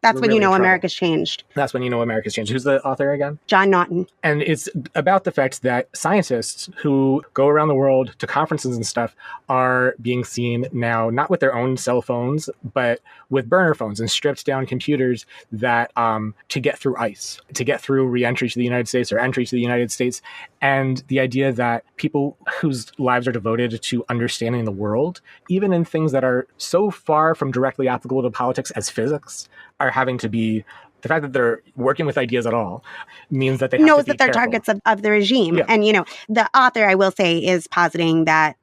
That's when you know America's changed. That's when you know America's changed. Who's the author again? John Naughton. And it's about the fact that scientists who go around the world to conferences and stuff are being seen now, not with their own cell phones, but with burner phones and stripped down computers that to get through ICE, to get through re-entry to the United States or entry to the United States. And the idea that people whose lives are devoted to understanding the world, even in things that are so far from directly applicable to politics as physics, are having to be, the fact that they're working with ideas at all means that they have to be that they're careful. targets of the regime. Yeah. And, the author, I will say, is positing that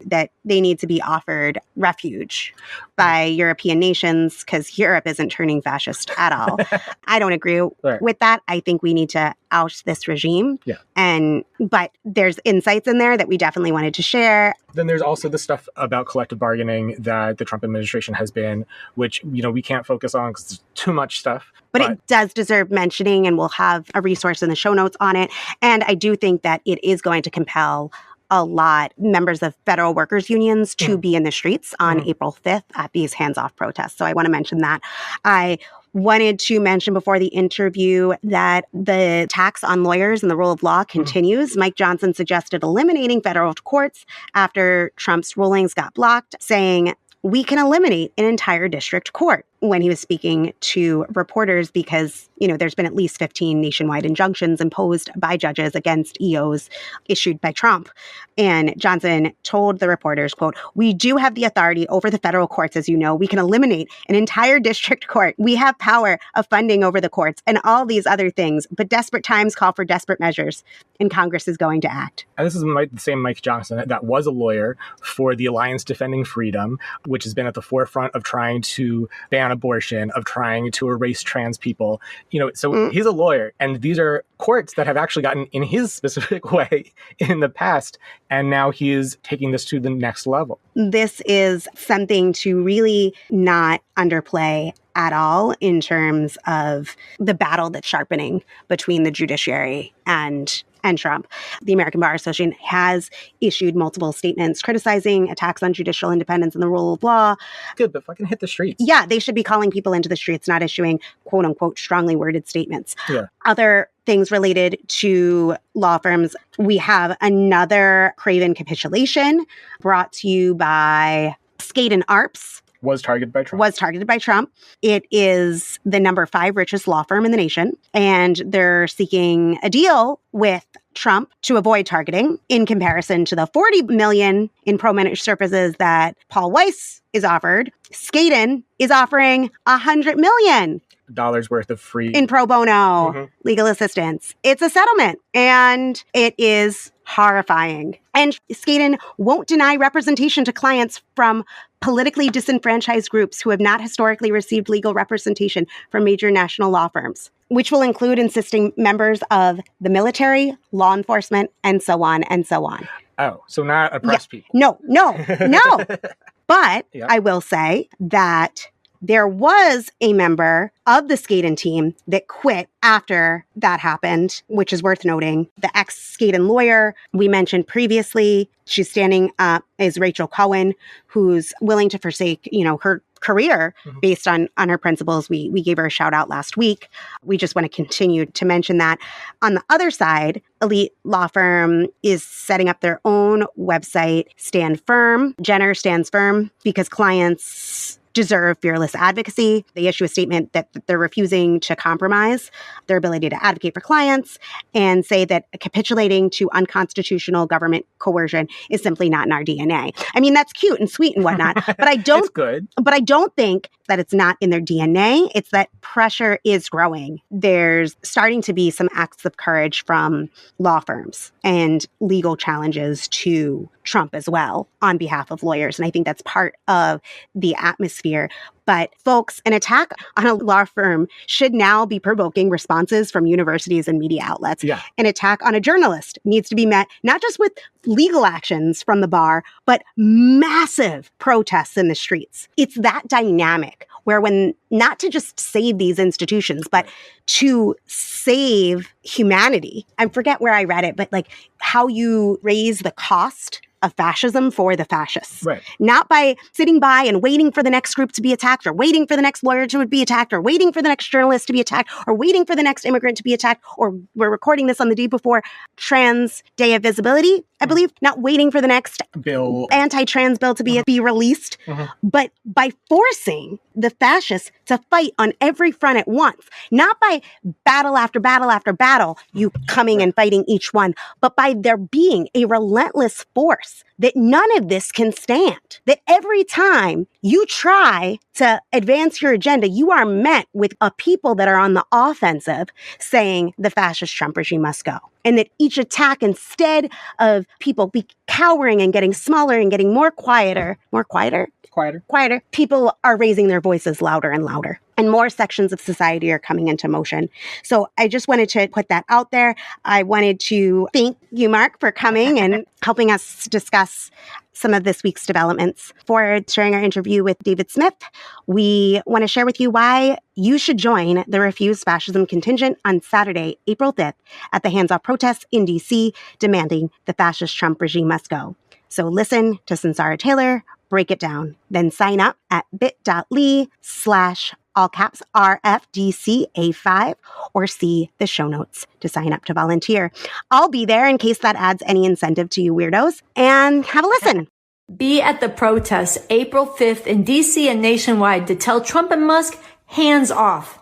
they need to be offered refuge by European nations because Europe isn't turning fascist at all. I don't agree with that. I think we need to oust this regime. Yeah. But there's insights in there that we definitely wanted to share. Then there's also the stuff about collective bargaining that the Trump administration has been, which, we can't focus on because there's too much stuff. But it does deserve mentioning, and we'll have a resource in the show notes on it. And I do think that it is going to compel a lot members of federal workers unions to be in the streets on April 5th at these hands-off protests. So I want to mention that. I wanted to mention before the interview that the tax on lawyers and the rule of law continues. Mike Johnson suggested eliminating federal courts after Trump's rulings got blocked, saying, we can eliminate an entire district court, when he was speaking to reporters, because, there's been at least 15 nationwide injunctions imposed by judges against EOs issued by Trump. And Johnson told the reporters, quote, we do have the authority over the federal courts, as you know. We can eliminate an entire district court. We have power of funding over the courts and all these other things. But desperate times call for desperate measures, and Congress is going to act. And this is the same Mike Johnson that was a lawyer for the Alliance Defending Freedom, which has been at the forefront of trying to ban abortion, of trying to erase trans people. So he's a lawyer, and these are courts that have actually gotten in his specific way in the past, and now he is taking this to the next level. This is something to really not underplay at all in terms of the battle that's sharpening between the judiciary and Trump. The American Bar Association has issued multiple statements criticizing attacks on judicial independence and the rule of law. Good, but fucking hit the streets. Yeah, they should be calling people into the streets, not issuing quote unquote strongly worded statements. Yeah. Other things related to law firms, we have another Craven capitulation brought to you by Skadden Arps. Was targeted by Trump. It is the number 5 richest law firm in the nation, and they're seeking a deal with Trump to avoid targeting in comparison to the $40 million in pro-managed services that Paul Weiss is offered. Skadden is offering $100 million worth of free in pro bono legal assistance. It's a settlement, and it is horrifying. And Skadden won't deny representation to clients from politically disenfranchised groups who have not historically received legal representation from major national law firms. which will include insisting members of the military, law enforcement, and so on and so on. Oh, so not oppressed people. No. But I will say that there was a member of the Skaden team that quit after that happened, which is worth noting. The ex-Skaden lawyer we mentioned previously, she's standing up, is Rachel Cohen, who's willing to forsake, her career based on her principles. We gave her a shout out last week. We just want to continue to mention that. On the other side, Elite Law Firm is setting up their own website, Stand Firm. Jenner stands firm because clients deserve fearless advocacy. They issue a statement that they're refusing to compromise their ability to advocate for clients and say that capitulating to unconstitutional government coercion is simply not in our DNA. I mean, that's cute and sweet and whatnot, but I don't, it's good. But I don't think that it's not in their DNA. It's that pressure is growing. There's starting to be some acts of courage from law firms and legal challenges to Trump as well on behalf of lawyers. And I think that's part of the atmosphere. But folks, an attack on a law firm should now be provoking responses from universities and media outlets. Yeah. An attack on a journalist needs to be met not just with legal actions from the bar, but massive protests in the streets. It's that dynamic where when not to just save these institutions, but to save humanity. I forget where I read it, but like how you raise the cost of fascism for the fascists. Right. Not by sitting by and waiting for the next group to be attacked, or waiting for the next lawyer to be attacked, or waiting for the next journalist to be attacked, or waiting for the next immigrant to be attacked, or we're recording this on the day before Trans Day of Visibility, I believe, not waiting for the next anti-trans bill to be released, but by forcing the fascists to fight on every front at once, not by battle after battle after battle, you coming and fighting each one, but by there being a relentless force that none of this can stand. That every time you try to advance your agenda, you are met with a people that are on the offensive saying the fascist Trump regime must go. And that each attack, instead of people be cowering and getting smaller and getting quieter, people are raising their voices louder and louder. And more sections of society are coming into motion. So I just wanted to put that out there. I wanted to thank you, Mark, for coming and helping us discuss some of this week's developments. For sharing our interview with David Smith, we want to share with you why you should join the Refuse Fascism contingent on Saturday, April 5th at the Hands Off protests in D.C. demanding the fascist Trump regime must go. So listen to Sansara Taylor break it down. Then sign up at bit.ly/all caps RFDCA5 or see the show notes to sign up to volunteer. I'll be there in case that adds any incentive to you weirdos, and have a listen. Be at the protests April 5th in DC and nationwide to tell Trump and Musk hands off.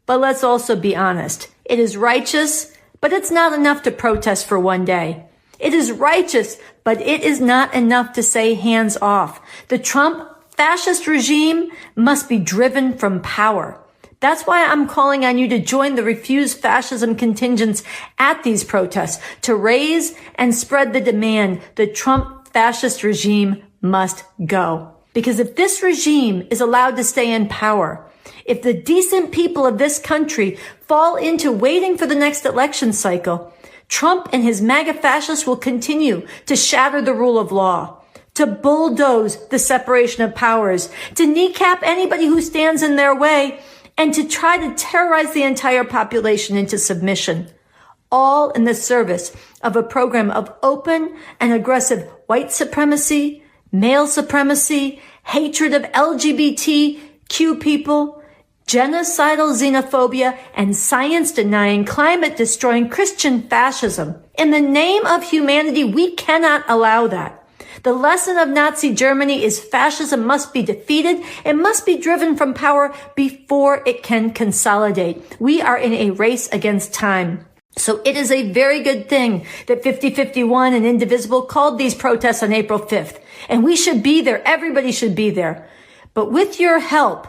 But let's also be honest. It is righteous, but it's not enough to protest for one day. It is righteous, but it is not enough to say hands off. The Trump fascist regime must be driven from power. That's why I'm calling on you to join the Refuse Fascism contingents at these protests to raise and spread the demand the Trump fascist regime must go. Because if this regime is allowed to stay in power, if the decent people of this country fall into waiting for the next election cycle, Trump and his MAGA fascists will continue to shatter the rule of law, to bulldoze the separation of powers, to kneecap anybody who stands in their way, and to try to terrorize the entire population into submission, all in the service of a program of open and aggressive white supremacy, male supremacy, hatred of LGBTQ people, genocidal xenophobia, and science-denying, climate-destroying Christian fascism. In the name of humanity, we cannot allow that. The lesson of Nazi Germany is fascism must be defeated. It must be driven from power before it can consolidate. We are in a race against time. So it is a very good thing that 5051 and Indivisible called these protests on April 5th. And we should be there. Everybody should be there. But with your help,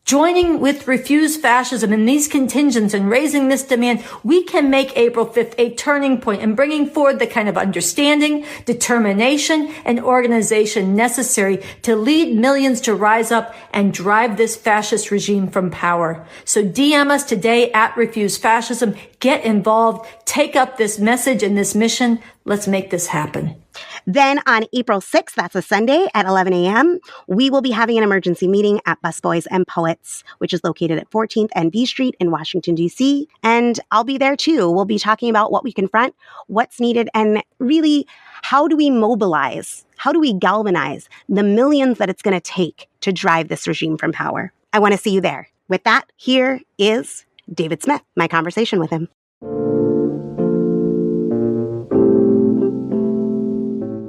Joining with Refuse Fascism in these contingents and raising this demand, we can make April 5th a turning point in bringing forward the kind of understanding, determination, and organization necessary to lead millions to rise up and drive this fascist regime from power. So DM us today at Refuse Fascism. Get involved. Take up this message and this mission. Let's make this happen. Then on April 6th, that's a Sunday at 11 a.m., we will be having an emergency meeting at Busboys and Poets, which is located at 14th and B Street in Washington, D.C. And I'll be there too. We'll be talking about what we confront, what's needed, and really, how do we mobilize? How do we galvanize the millions that it's going to take to drive this regime from power? I want to see you there. With that, here is David Smith, my conversation with him.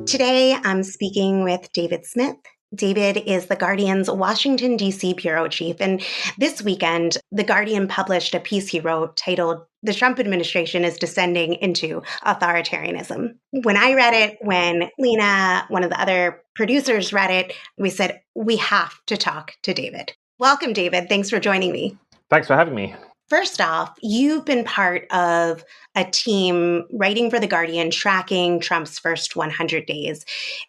Today, I'm speaking with David Smith. David is The Guardian's Washington, D.C. bureau chief. And this weekend, The Guardian published a piece he wrote titled, "The Trump Administration is Descending into Authoritarianism." When I read it, when Lena, one of the other producers, read it, we said, we have to talk to David. Welcome, David. Thanks for joining me. Thanks for having me. First off, you've been part of a team writing for The Guardian, tracking Trump's first 100 days.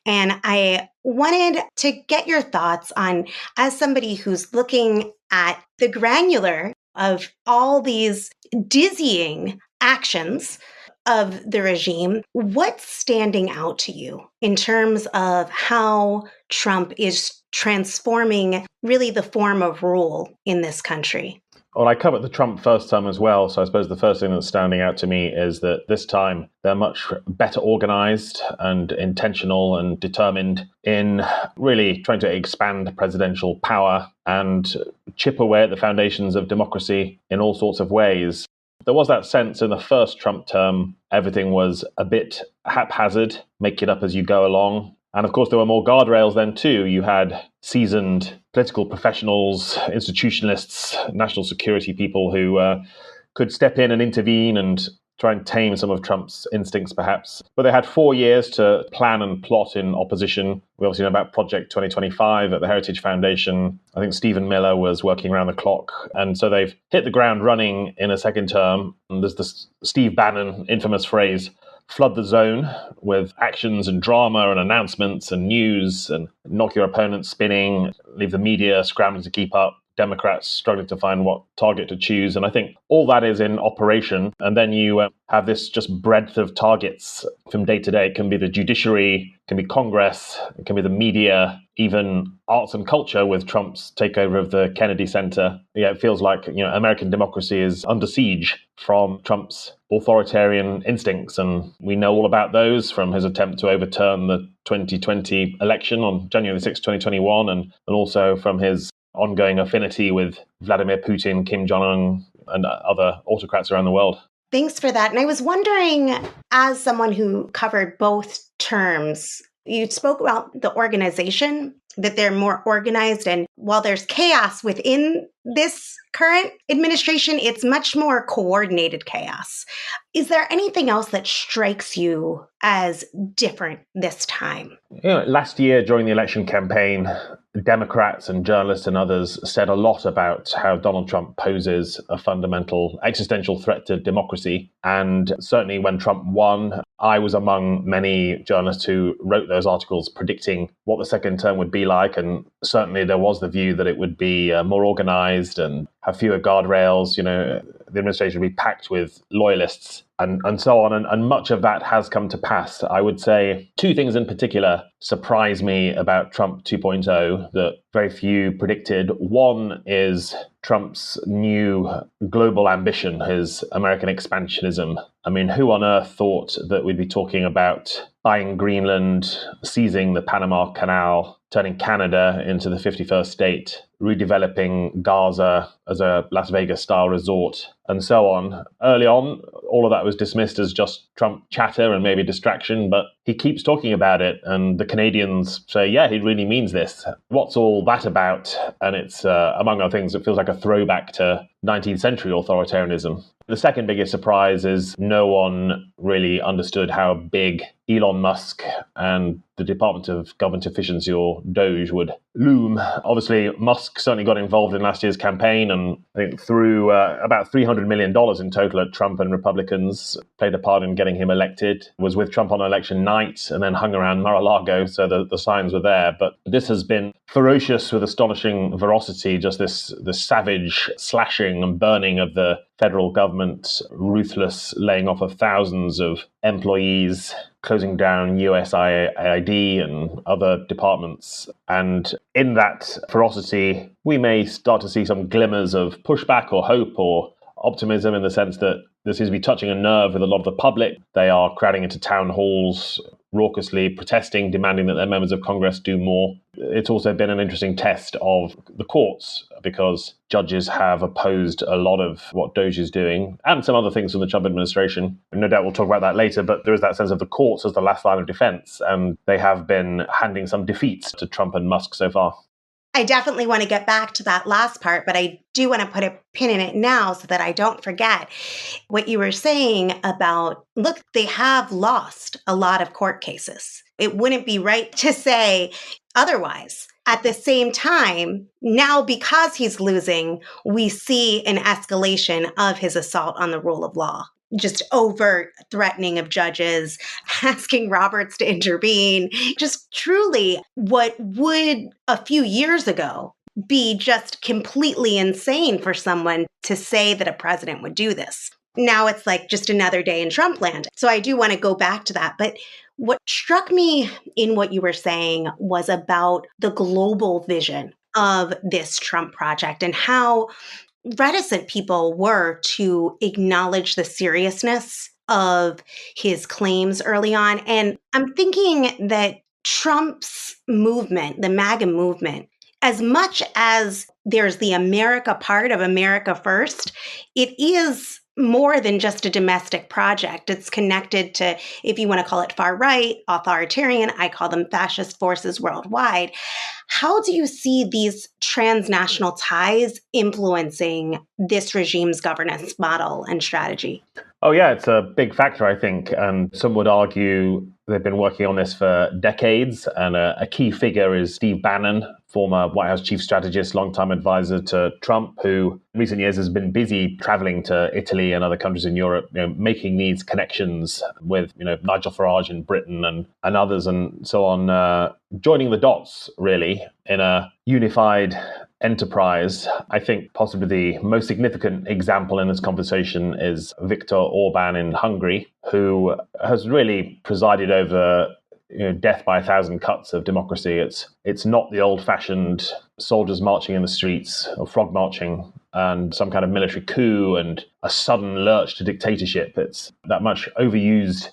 And I wanted to get your thoughts on, as somebody who's looking at the granular of all these dizzying actions of the regime, what's standing out to you in terms of how Trump is transforming really the form of rule in this country? Well, I covered the Trump first term as well, so I suppose the first thing that's standing out to me is that this time they're much better organized and intentional and determined in really trying to expand presidential power and chip away at the foundations of democracy in all sorts of ways. There was that sense in the first Trump term, everything was a bit haphazard, make it up as you go along. And of course, there were more guardrails then too. You had seasoned political professionals, institutionalists, national security people who could step in and intervene and try and tame some of Trump's instincts, perhaps. But they had 4 years to plan and plot in opposition. We obviously know about Project 2025 at the Heritage Foundation. I think Stephen Miller was working around the clock. And so they've hit the ground running in a second term. And there's this Steve Bannon infamous phrase, flood the zone with actions and drama and announcements and news and knock your opponents spinning, leave the media scrambling to keep up, Democrats struggling to find what target to choose. And I think all that is in operation. And then you have this just breadth of targets from day to day. It can be the judiciary, it can be Congress, it can be the media, even arts and culture with Trump's takeover of the Kennedy Center. Yeah, it feels like, American democracy is under siege from Trump's authoritarian instincts. And we know all about those from his attempt to overturn the 2020 election on January 6, 2021, and also from his ongoing affinity with Vladimir Putin, Kim Jong-un, and other autocrats around the world. Thanks for that. And I was wondering, as someone who covered both terms, you spoke about the organization, that they're more organized. And while there's chaos within this current administration, it's much more coordinated chaos. Is there anything else that strikes you as different this time? Last year during the election campaign, Democrats and journalists and others said a lot about how Donald Trump poses a fundamental existential threat to democracy. And certainly when Trump won, I was among many journalists who wrote those articles predicting what the second term would be like. And certainly there was the view that it would be more organized and have fewer guardrails. The administration would be packed with loyalists and so on. And much of that has come to pass. I would say two things in particular surprise me about Trump 2.0 that very few predicted. One is Trump's new global ambition, his American expansionism. I mean, who on earth thought that we'd be talking about buying Greenland, seizing the Panama Canal, turning Canada into the 51st state, redeveloping Gaza as a Las Vegas-style resort, and so on. Early on, all of that was dismissed as just Trump chatter and maybe distraction, but he keeps talking about it, and the Canadians say, yeah, he really means this. What's all that about? And it's, among other things, it feels like a throwback to 19th century authoritarianism. The second biggest surprise is no one really understood how big Elon Musk and the Department of Government Efficiency, or DOGE, would loom. Obviously, Musk certainly got involved in last year's campaign, and I think threw about $300 million in total at Trump and Republicans, played a part in getting him elected, was with Trump on election night, and then hung around Mar-a-Lago, so the signs were there. But this has been ferocious with astonishing ferocity, just this savage slashing and burning of the federal government, ruthless laying off of thousands of employees, closing down USAID and other departments. And in that ferocity, we may start to see some glimmers of pushback or hope or optimism, in the sense that there seems to be touching a nerve with a lot of the public. They are crowding into town halls, raucously protesting, demanding that their members of Congress do more. It's also been an interesting test of the courts, because judges have opposed a lot of what DOGE is doing and some other things from the Trump administration. No doubt we'll talk about that later, but there is that sense of the courts as the last line of defense, and they have been handing some defeats to Trump and Musk so far. I definitely want to get back to that last part, but I do want to put a pin in it now so that I don't forget what you were saying about, look, they have lost a lot of court cases. It wouldn't be right to say otherwise. At the same time, now because he's losing, we see an escalation of his assault on the rule of law. Just overt threatening of judges, asking Roberts to intervene, just truly what would a few years ago be just completely insane for someone to say that a president would do this. Now it's like just another day in Trump land. So I do want to go back to that. But what struck me in what you were saying was about the global vision of this Trump project and how reticent people were to acknowledge the seriousness of his claims early on. And I'm thinking that Trump's movement, the MAGA movement, as much as there's the America part of America First, it is more than just a domestic project. It's connected to, if you want to call it far right, authoritarian, I call them fascist forces worldwide. How do you see these transnational ties influencing this regime's governance model and strategy? Oh, yeah, it's a big factor, I think. And some would argue they've been working on this for decades. And a key figure is Steve Bannon, former White House chief strategist, longtime advisor to Trump, who in recent years has been busy traveling to Italy and other countries in Europe, making these connections with, Nigel Farage in Britain and others and so on, joining the dots, really, in a unified enterprise. I think possibly the most significant example in this conversation is Viktor Orban in Hungary, who has really presided over death by a thousand cuts of democracy. It's not the old-fashioned soldiers marching in the streets or frog marching and some kind of military coup and a sudden lurch to dictatorship. It's that much overused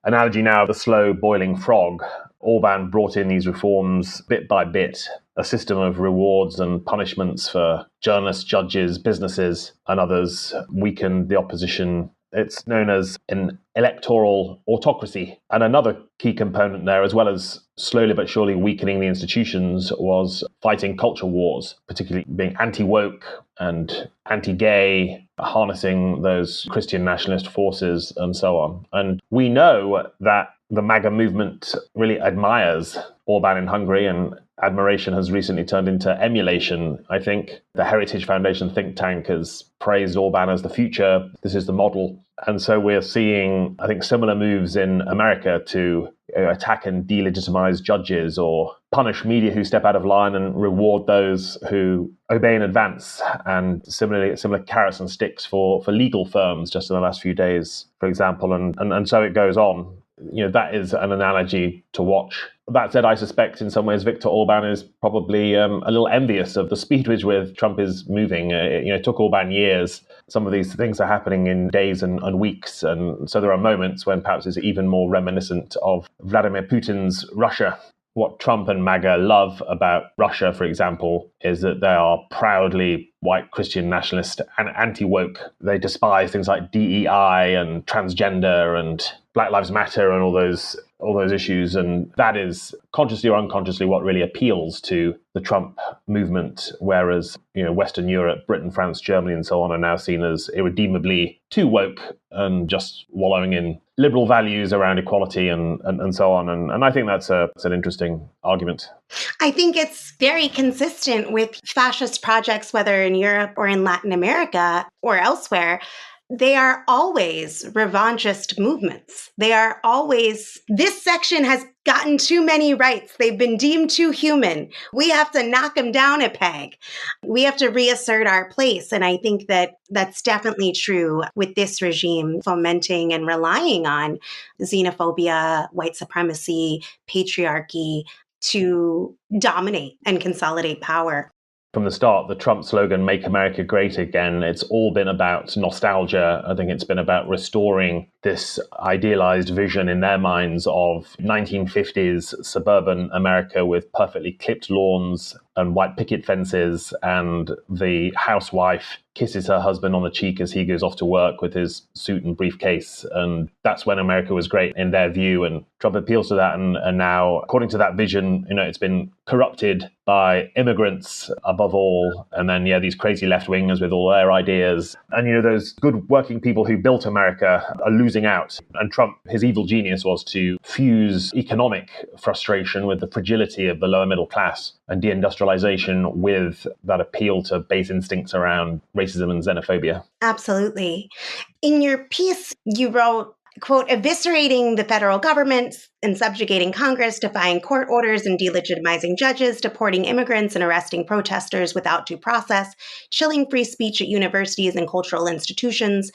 analogy now of the slow boiling frog. Orban brought in these reforms bit by bit, a system of rewards and punishments for journalists, judges, businesses, and others, weakened the opposition. It's known as an electoral autocracy. And another key component there, as well as slowly but surely weakening the institutions, was fighting culture wars, particularly being anti-woke and anti-gay, harnessing those Christian nationalist forces and so on. And we know that the MAGA movement really admires Orban in Hungary, and admiration has recently turned into emulation. I think the Heritage Foundation think tank has praised Orban as the future. This is the model. And so we're seeing, I think, similar moves in America to attack and delegitimize judges or punish media who step out of line and reward those who obey in advance. And similar carrots and sticks for legal firms just in the last few days, for example. And so it goes on. That is an analogy to watch. That said, I suspect in some ways Viktor Orban is probably a little envious of the speed with which Trump is moving. It took Orban years. Some of these things are happening in days and weeks. And so there are moments when perhaps it's even more reminiscent of Vladimir Putin's Russia. What Trump and MAGA love about Russia, for example, is that they are proudly white Christian nationalist and anti-woke. They despise things like DEI and transgender and Black Lives Matter and all those issues. And that is consciously or unconsciously what really appeals to the Trump movement. Whereas, Western Europe, Britain, France, Germany, and so on are now seen as irredeemably too woke and just wallowing in liberal values around equality and so on. And I think that's an interesting argument. I think it's very consistent with fascist projects, whether in Europe or in Latin America or elsewhere. They are always revanchist movements. They are always, this section has gotten too many rights. They've been deemed too human. We have to knock them down a peg. We have to reassert our place. And I think that that's definitely true with this regime fomenting and relying on xenophobia, white supremacy, patriarchy to dominate and consolidate power. From the start, the Trump slogan, Make America Great Again, it's all been about nostalgia. I think it's been about restoring this idealized vision in their minds of 1950s suburban America with perfectly clipped lawns and white picket fences, and the housewife kisses her husband on the cheek as he goes off to work with his suit and briefcase. And that's when America was great in their view. And Trump appeals to that. And now, according to that vision, it's been corrupted by immigrants above all. And then, these crazy left-wingers with all their ideas. And, those good working people who built America are losing out. And Trump, his evil genius was to fuse economic frustration with the fragility of the lower middle class and deindustrialization with that appeal to base instincts around racism and xenophobia. Absolutely. In your piece, you wrote, quote, eviscerating the federal government and subjugating Congress, defying court orders and delegitimizing judges, deporting immigrants and arresting protesters without due process, chilling free speech at universities and cultural institutions,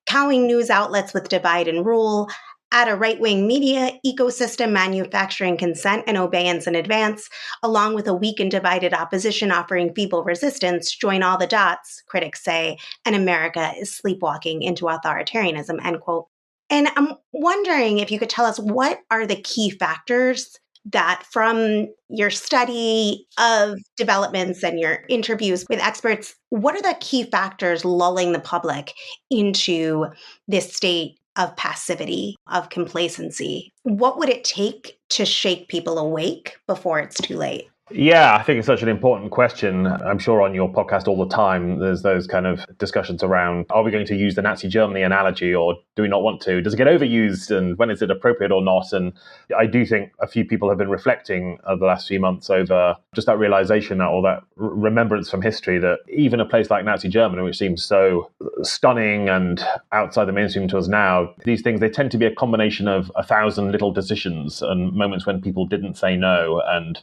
cowing news outlets with divide and rule, add a right-wing media ecosystem manufacturing consent and obeyance in advance, along with a weak and divided opposition offering feeble resistance, join all the dots, critics say, and America is sleepwalking into authoritarianism, end quote. And I'm wondering if you could tell us what are the key factors that from your study of developments and your interviews with experts, what are the key factors lulling the public into this state of passivity, of complacency? What would it take to shake people awake before it's too late? Yeah, I think it's such an important question. I'm sure on your podcast all the time, there's those kind of discussions around, are we going to use the Nazi Germany analogy or do we not want to? Does it get overused and when is it appropriate or not? And I do think a few people have been reflecting over the last few months over just that realization or that remembrance from history that even a place like Nazi Germany, which seems so stunning and outside the mainstream to us now, these things, they tend to be a combination of 1,000 little decisions and moments when people didn't say no and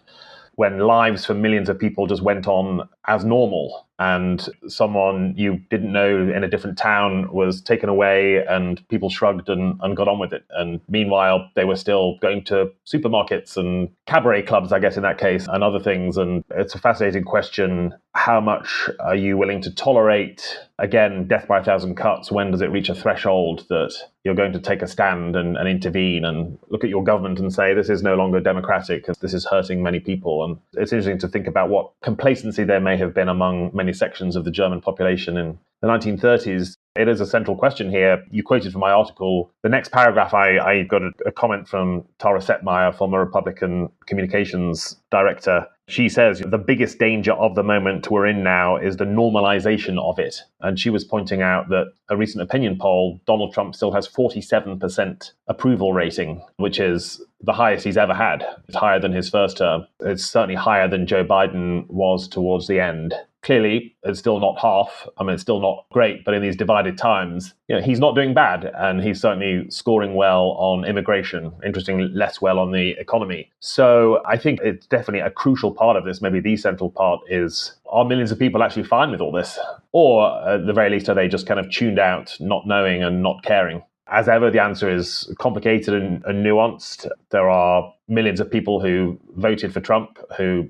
when lives for millions of people just went on as normal and someone you didn't know in a different town was taken away and people shrugged and got on with it. And meanwhile, they were still going to supermarkets and cabaret clubs, I guess, in that case, and other things. And it's a fascinating question. How much are you willing to tolerate? Again, death by 1,000 cuts. When does it reach a threshold that you're going to take a stand and intervene and look at your government and say, this is no longer democratic, this is hurting many people? And it's interesting to think about what complacency there may have been among many sections of the German population in the 1930s. It is a central question here. You quoted from my article. The next paragraph, I got a comment from Tara Setmeyer, former Republican communications director. She says the biggest danger of the moment we're in now is the normalization of it. And she was pointing out that a recent opinion poll, Donald Trump still has 47% approval rating, which is the highest he's ever had. It's higher than his first term. It's certainly higher than Joe Biden was towards the end. Clearly, it's still not half. I mean, it's still not great, but in these divided times, he's not doing bad, and he's certainly scoring well on immigration. Interestingly, less well on the economy. So I think it's definitely a crucial part of this. Maybe the central part is, are millions of people actually fine with all this? Or at the very least, are they just kind of tuned out, not knowing and not caring? As ever, the answer is complicated and nuanced. There are millions of people who voted for Trump, who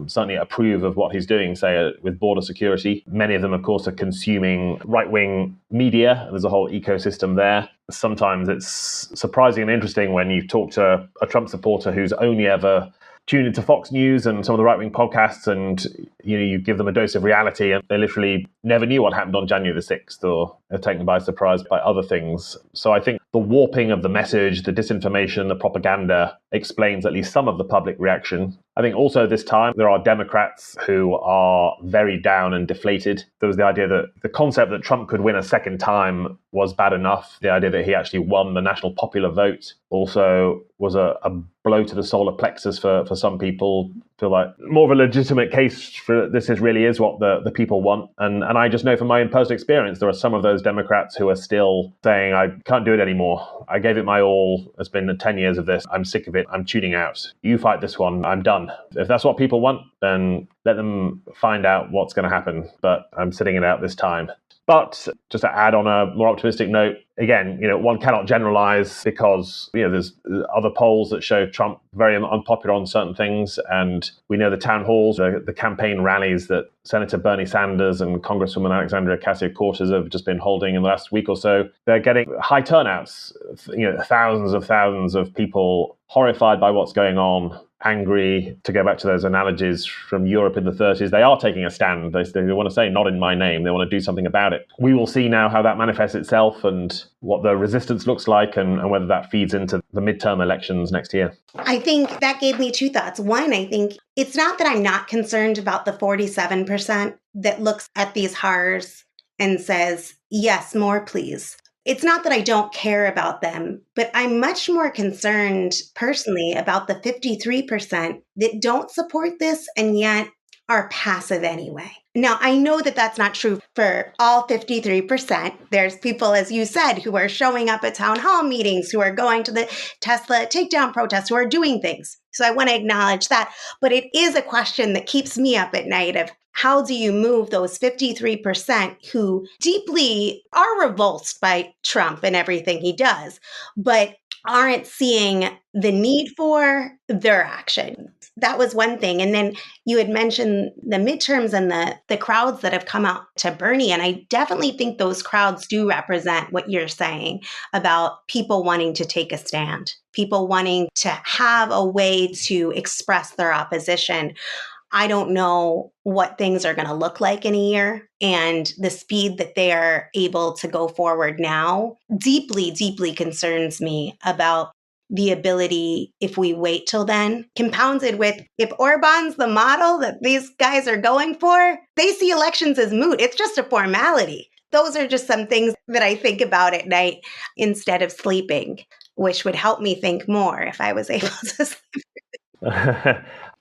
certainly approve of what he's doing, say, with border security. Many of them, of course, are consuming right-wing media. There's a whole ecosystem there. Sometimes it's surprising and interesting when you talk to a Trump supporter who's only ever tuned into Fox News and some of the right-wing podcasts, and you give them a dose of reality, and they literally never knew what happened on January the 6th, or are taken by surprise by other things. So I think the warping of the message, the disinformation, the propaganda explains at least some of the public reaction. I think also this time there are Democrats who are very down and deflated. There was the idea that the concept that Trump could win a second time was bad enough. The idea that he actually won the national popular vote also was a blow to the solar plexus for some people. Feel like more of a legitimate case for this really is what the people want. And I just know from my own personal experience, there are some of those Democrats who are still saying, I can't do it anymore. I gave it my all. It's been 10 years of this. I'm sick of it. I'm tuning out. You fight this one. I'm done. If that's what people want, then let them find out what's going to happen. But I'm sitting it out this time. But just to add on a more optimistic note, again, one cannot generalize because, there's other polls that show Trump very unpopular on certain things. And we know the town halls, the campaign rallies that Senator Bernie Sanders and Congresswoman Alexandria Ocasio-Cortez have just been holding in the last week or so. They're getting high turnouts, thousands of people horrified by what's going on, angry. To go back to those analogies from Europe in the 30s, they are taking a stand. They want to say, not in my name. They want to do something about it. We will see now how that manifests itself and what the resistance looks like and whether that feeds into the midterm elections next year. I think that gave me two thoughts. One, I think it's not that I'm not concerned about the 47% that looks at these horrors and says, yes, more please. It's not that I don't care about them, but I'm much more concerned personally about the 53% that don't support this and yet are passive anyway. Now, I know that that's not true for all 53%. There's people, as you said, who are showing up at town hall meetings, who are going to the Tesla takedown protests, who are doing things. So I want to acknowledge that. But it is a question that keeps me up at night of how do you move those 53% who deeply are revulsed by Trump and everything he does, but aren't seeing the need for their action. That was one thing. And then you had mentioned the midterms and the crowds that have come out to Bernie. And I definitely think those crowds do represent what you're saying about people wanting to take a stand, people wanting to have a way to express their opposition. I don't know what things are going to look like in a year, and the speed that they are able to go forward now deeply, deeply concerns me about the ability, if we wait till then, compounded with if Orban's the model that these guys are going for, they see elections as moot. It's just a formality. Those are just some things that I think about at night instead of sleeping, which would help me think more if I was able to sleep.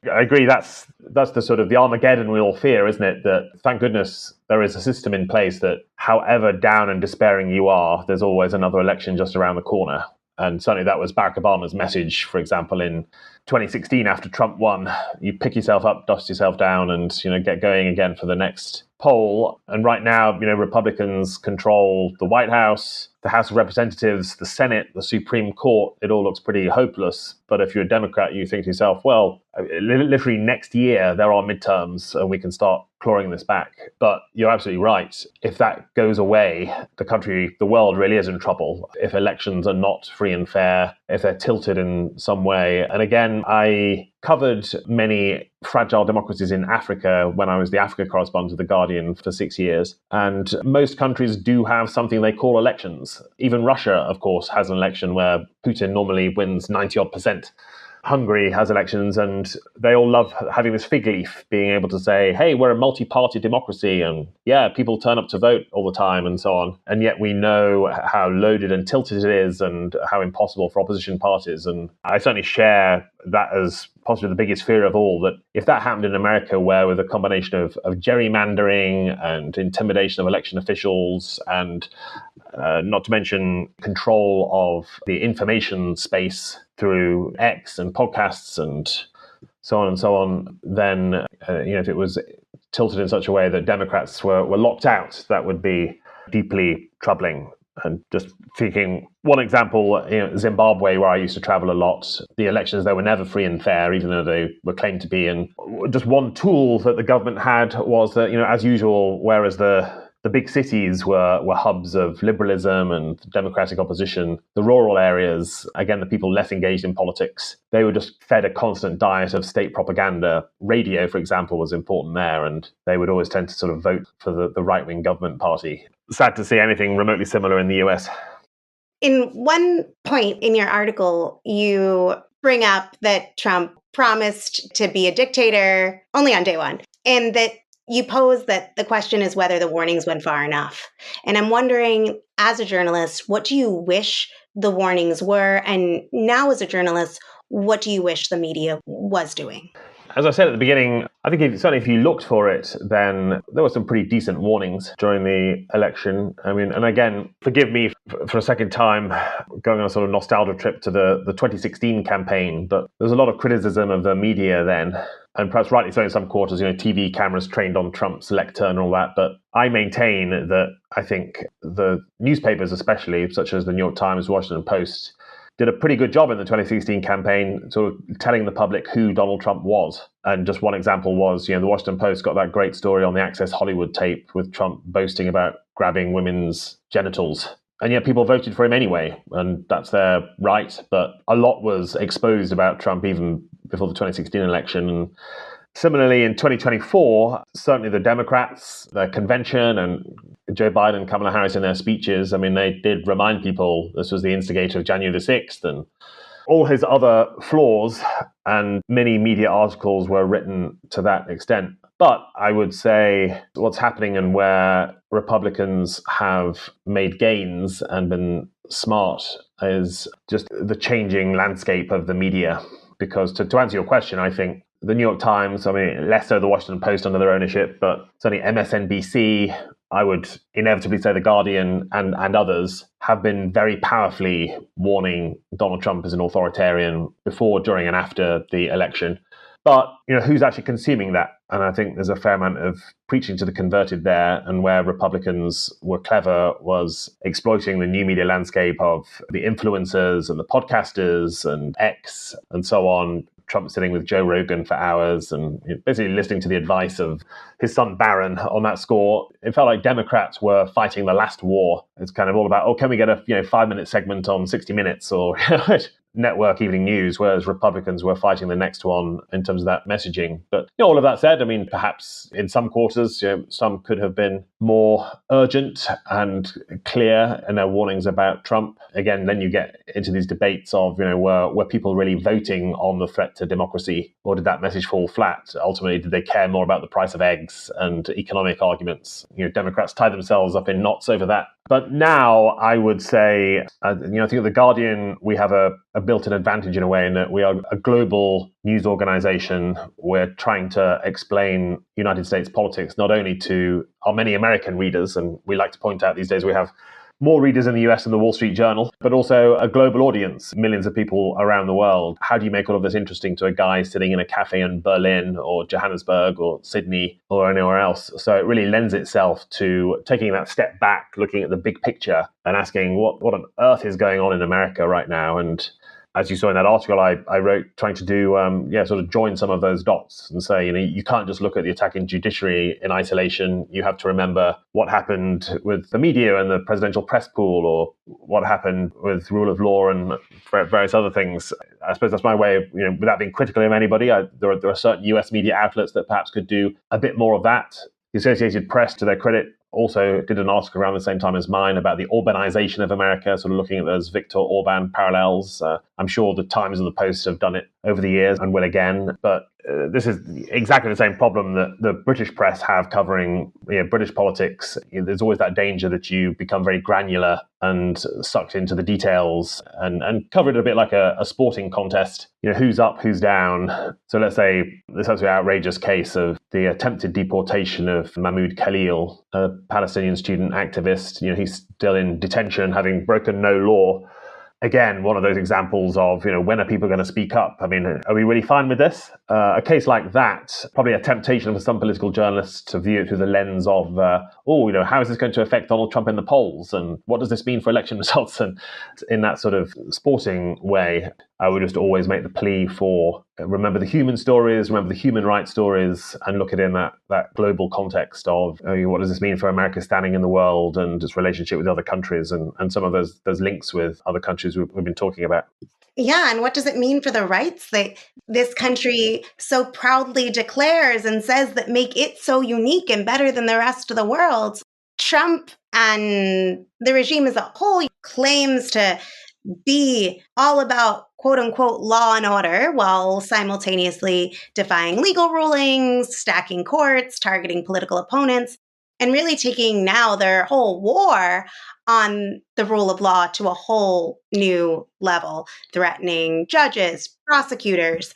I agree. That's the sort of the Armageddon we all fear, isn't it? That thank goodness there is a system in place that however down and despairing you are, there's always another election just around the corner. And certainly that was Barack Obama's message, for example, in 2016 after Trump won. You pick yourself up, dust yourself down and, get going again for the next poll. And right now, Republicans control the White House, the House of Representatives, the Senate, the Supreme Court. It all looks pretty hopeless. But if you're a Democrat, you think to yourself, well, literally next year, there are midterms and we can start clawing this back. But you're absolutely right. If that goes away, the world really is in trouble. If elections are not free and fair, if they're tilted in some way. And again, I covered many fragile democracies in Africa when I was the Africa correspondent of The Guardian for 6 years. And most countries do have something they call elections. Even Russia, of course, has an election where Putin normally wins 90-odd%. Hungary has elections and they all love having this fig leaf, being able to say, hey, we're a multi-party democracy and yeah, people turn up to vote all the time and so on. And yet we know how loaded and tilted it is and how impossible for opposition parties. And I certainly share that as possibly the biggest fear of all, that if that happened in America, where with a combination of gerrymandering and intimidation of election officials and not to mention control of the information space through X and podcasts and so on, then if it was tilted in such a way that Democrats were locked out, that would be deeply troubling. And just thinking, one example, Zimbabwe, where I used to travel a lot, the elections, they were never free and fair, even though they were claimed to be. And just one tool that the government had was that, as usual, whereas the big cities were hubs of liberalism and democratic opposition, the rural areas, again, the people less engaged in politics, they were just fed a constant diet of state propaganda. Radio, for example, was important there, and they would always tend to sort of vote for the right-wing government party. Sad to see anything remotely similar in the US. In one point in your article, you bring up that Trump promised to be a dictator only on day one, and that you pose that the question is whether the warnings went far enough. And I'm wondering, as a journalist, what do you wish the warnings were? And now as a journalist, what do you wish the media was doing? As I said at the beginning, I think certainly if you looked for it, then there were some pretty decent warnings during the election. I mean, and again, forgive me for a second time going on a sort of nostalgia trip to the 2016 campaign, but there was a lot of criticism of the media then, and perhaps rightly so in some quarters, TV cameras trained on Trump's lectern and all that. But I maintain that I think the newspapers, especially, such as the New York Times, Washington Post, did a pretty good job in the 2016 campaign, sort of telling the public who Donald Trump was. And just one example was, the Washington Post got that great story on the Access Hollywood tape with Trump boasting about grabbing women's genitals. And yet people voted for him anyway, and that's their right. But a lot was exposed about Trump even before the 2016 election. And similarly, in 2024, certainly the Democrats, their convention, and Joe Biden, Kamala Harris in their speeches, I mean, they did remind people this was the instigator of January the 6th and all his other flaws, and many media articles were written to that extent. But I would say what's happening and where Republicans have made gains and been smart is just the changing landscape of the media. Because to answer your question, I think the New York Times, I mean, less so the Washington Post under their ownership, but certainly MSNBC, I would inevitably say The Guardian and others have been very powerfully warning Donald Trump as an authoritarian before, during, and after the election. But, who's actually consuming that? And I think there's a fair amount of preaching to the converted there. And where Republicans were clever was exploiting the new media landscape of the influencers and the podcasters and X and so on. Trump sitting with Joe Rogan for hours and basically listening to the advice of his son Barron on that score. It felt like Democrats were fighting the last war. It's kind of all about, can we get a 5-minute segment on 60 Minutes or network evening news, whereas Republicans were fighting the next one in terms of that messaging. But all of that said, I mean, perhaps in some quarters, some could have been more urgent and clear in their warnings about Trump. Again, then you get into these debates of, were people really voting on the threat to democracy, or did that message fall flat? Ultimately, did they care more about the price of eggs and economic arguments? Democrats tie themselves up in knots over that. But now I would say, I think at The Guardian, we have a built-in advantage in a way in that we are a global news organization. We're trying to explain United States politics not only to our many American readers, and we like to point out these days we have more readers in the US than the Wall Street Journal, but also a global audience, millions of people around the world. How do you make all of this interesting to a guy sitting in a cafe in Berlin or Johannesburg or Sydney or anywhere else? So it really lends itself to taking that step back, looking at the big picture and asking what on earth is going on in America right now. And as you saw in that article I wrote, trying to do, sort of join some of those dots and say, you can't just look at the attack in judiciary in isolation. You have to remember what happened with the media and the presidential press pool, or what happened with rule of law and various other things. I suppose that's my way of, without being critical of anybody, there are certain US media outlets that perhaps could do a bit more of that. The Associated Press, to their credit, also did an article around the same time as mine about the Orbanization of America, sort of looking at those Viktor Orban parallels. I'm sure the Times and the Post have done it over the years and will again. But this is exactly the same problem that the British press have covering British politics. There's always that danger that you become very granular and sucked into the details and cover it a bit like a sporting contest. Who's up, who's down. So let's say this absolutely outrageous case of the attempted deportation of Mahmoud Khalil, a Palestinian student activist. He's still in detention, having broken no law. Again, one of those examples of, when are people going to speak up? I mean, are we really fine with this? A case like that, probably a temptation for some political journalists to view it through the lens of, how is this going to affect Donald Trump in the polls? And what does this mean for election results? And in that sort of sporting way, I would just always make the plea for remember the human stories, remember the human rights stories, and look at it in that global context of what does this mean for America's standing in the world and its relationship with other countries and some of those links with other countries we've been talking about. Yeah, and what does it mean for the rights that this country so proudly declares and says that make it so unique and better than the rest of the world? Trump and the regime as a whole claims to be all about quote unquote law and order while simultaneously defying legal rulings, stacking courts, targeting political opponents, and really taking now their whole war on the rule of law to a whole new level, threatening judges, prosecutors,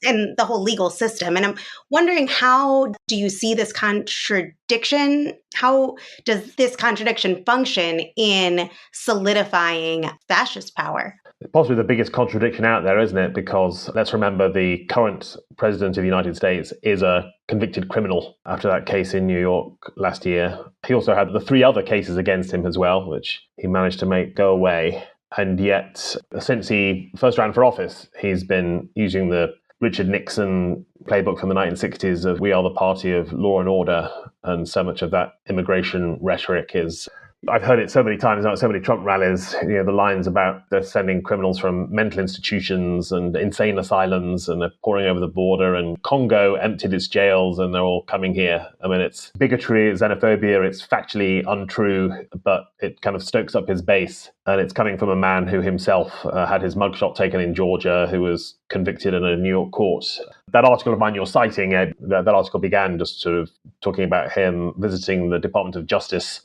and the whole legal system. And I'm wondering, how do you see this contradiction? How does this contradiction function in solidifying fascist power? Possibly the biggest contradiction out there, isn't it? Because let's remember the current president of the United States is a convicted criminal after that case in New York last year. He also had the 3 other cases against him as well, which he managed to make go away. And yet, since he first ran for office, he's been using the Richard Nixon playbook from the 1960s of we are the party of law and order. And so much of that immigration rhetoric is, I've heard it so many times now at so many Trump rallies, the lines about they're sending criminals from mental institutions and insane asylums and they're pouring over the border, and Congo emptied its jails and they're all coming here. I mean, it's bigotry, it's xenophobia, it's factually untrue, but it kind of stokes up his base. And it's coming from a man who himself had his mugshot taken in Georgia, who was convicted in a New York court. That article of mine you're citing, that article began just sort of talking about him visiting the Department of Justice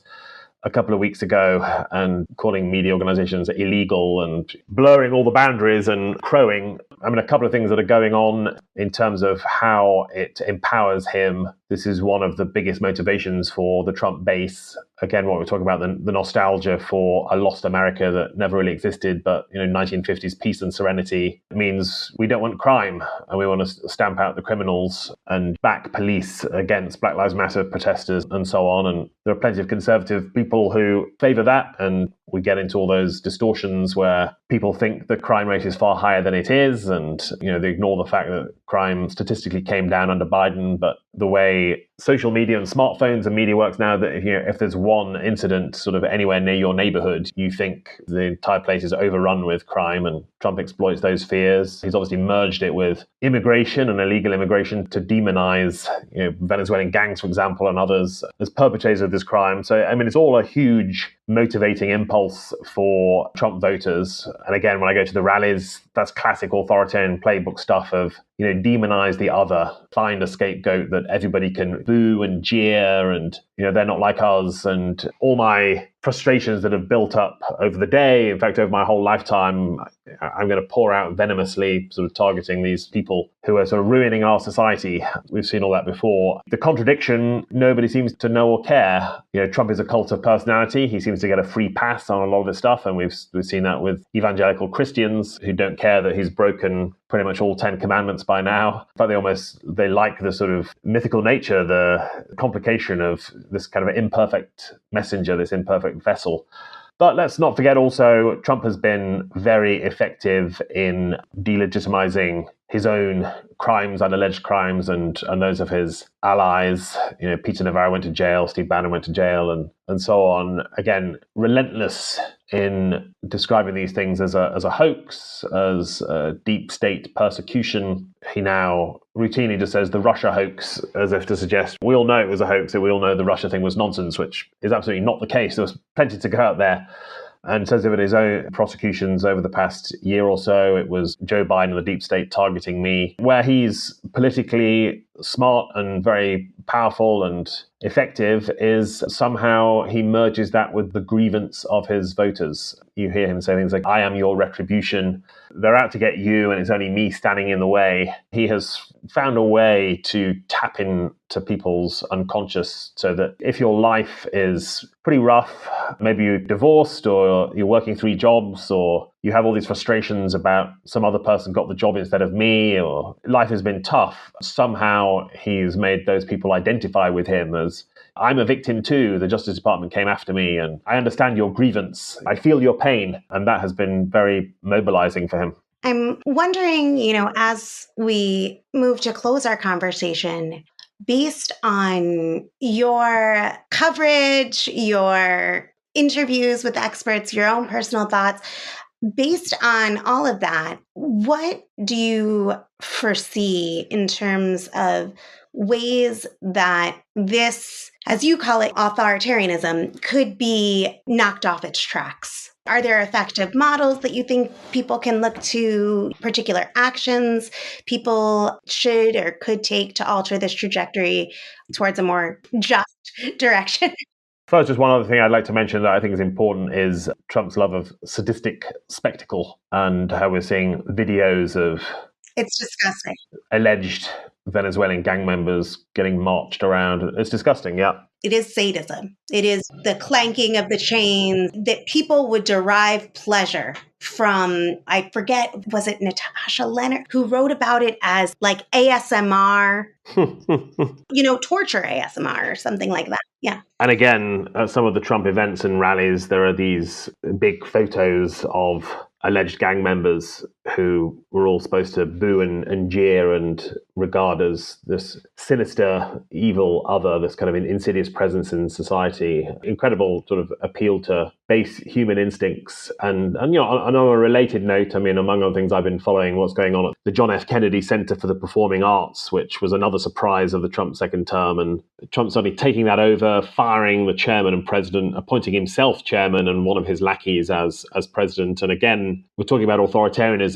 a couple of weeks ago and calling media organizations illegal and blurring all the boundaries and crowing. I mean, a couple of things that are going on in terms of how it empowers him. This is one of the biggest motivations for the Trump base. Again, what we're talking about, the nostalgia for a lost America that never really existed, but 1950s peace and serenity means we don't want crime and we want to stamp out the criminals and back police against Black Lives Matter protesters and so on. And there are plenty of conservative people who favor that, and we get into all those distortions where people think the crime rate is far higher than it is, and they ignore the fact that crime statistically came down under Biden. But the way social media and smartphones and media works now, that if there's one incident sort of anywhere near your neighborhood, you think the entire place is overrun with crime, and Trump exploits those fears. He's obviously merged it with immigration and illegal immigration to demonize Venezuelan gangs, for example, and others as perpetrators of this crime. So, I mean, it's all a huge motivating impulse for Trump voters. And again, when I go to the rallies, that's classic authoritarian playbook stuff of, demonize the other, find a scapegoat that everybody can boo and jeer, and, they're not like us. And all my frustrations that have built up over the day, in fact, over my whole lifetime, I'm going to pour out venomously, sort of targeting these people who are sort of ruining our society. We've seen all that before. The contradiction, nobody seems to know or care. Trump is a cult of personality. He seems to get a free pass on a lot of this stuff. And we've seen that with evangelical Christians who don't care that he's broken pretty much all 10 commandments by now. But they like the sort of mythical nature, the complication of this kind of imperfect messenger, this imperfect vessel. But let's not forget also, Trump has been very effective in delegitimizing his own crimes and alleged crimes and those of his allies. Peter Navarro went to jail, Steve Bannon went to jail, and so on. Again, relentless in describing these things as a hoax, as a deep state persecution. He now routinely just says the Russia hoax, as if to suggest we all know it was a hoax, that we all know the Russia thing was nonsense, which is absolutely not the case. There was plenty to go out there. And says of his own prosecutions over the past year or so, it was Joe Biden and the deep state targeting me. Where he's politically smart and very powerful and effective is somehow he merges that with the grievance of his voters. You hear him say things like, I am your retribution. They're out to get you, and it's only me standing in the way. He has found a way to tap into people's unconscious so that if your life is pretty rough, maybe you're divorced or you're working 3 jobs, or you have all these frustrations about some other person got the job instead of me, or life has been tough, somehow he's made those people identify with him as, I'm a victim too. The Justice Department came after me and I understand your grievance. I feel your pain. And that has been very mobilizing for him. I'm wondering, as we move to close our conversation, based on your coverage, your interviews with experts, your own personal thoughts, based on all of that, what do you foresee in terms of ways that this, as you call it, authoritarianism could be knocked off its tracks? Are there effective models that you think people can look to, particular actions people should or could take to alter this trajectory towards a more just direction? First, just one other thing I'd like to mention that I think is important is Trump's love of sadistic spectacle and how we're seeing videos of It's disgusting. alleged Venezuelan gang members getting marched around. It's disgusting, yeah. It is sadism. It is the clanking of the chains that people would derive pleasure from. I forget, was it Natasha Leonard who wrote about it as like ASMR, torture ASMR or something like that. Yeah. And again, at some of the Trump events and rallies, there are these big photos of alleged gang members who were all supposed to boo and jeer and regard as this sinister, evil other, this kind of insidious presence in society. Incredible sort of appeal to base human instincts. And on a related note, I mean, among other things, I've been following what's going on at the John F. Kennedy Center for the Performing Arts, which was another surprise of the Trump second term. And Trump suddenly taking that over, firing the chairman and president, appointing himself chairman and one of his lackeys as president. And again, we're talking about authoritarianism.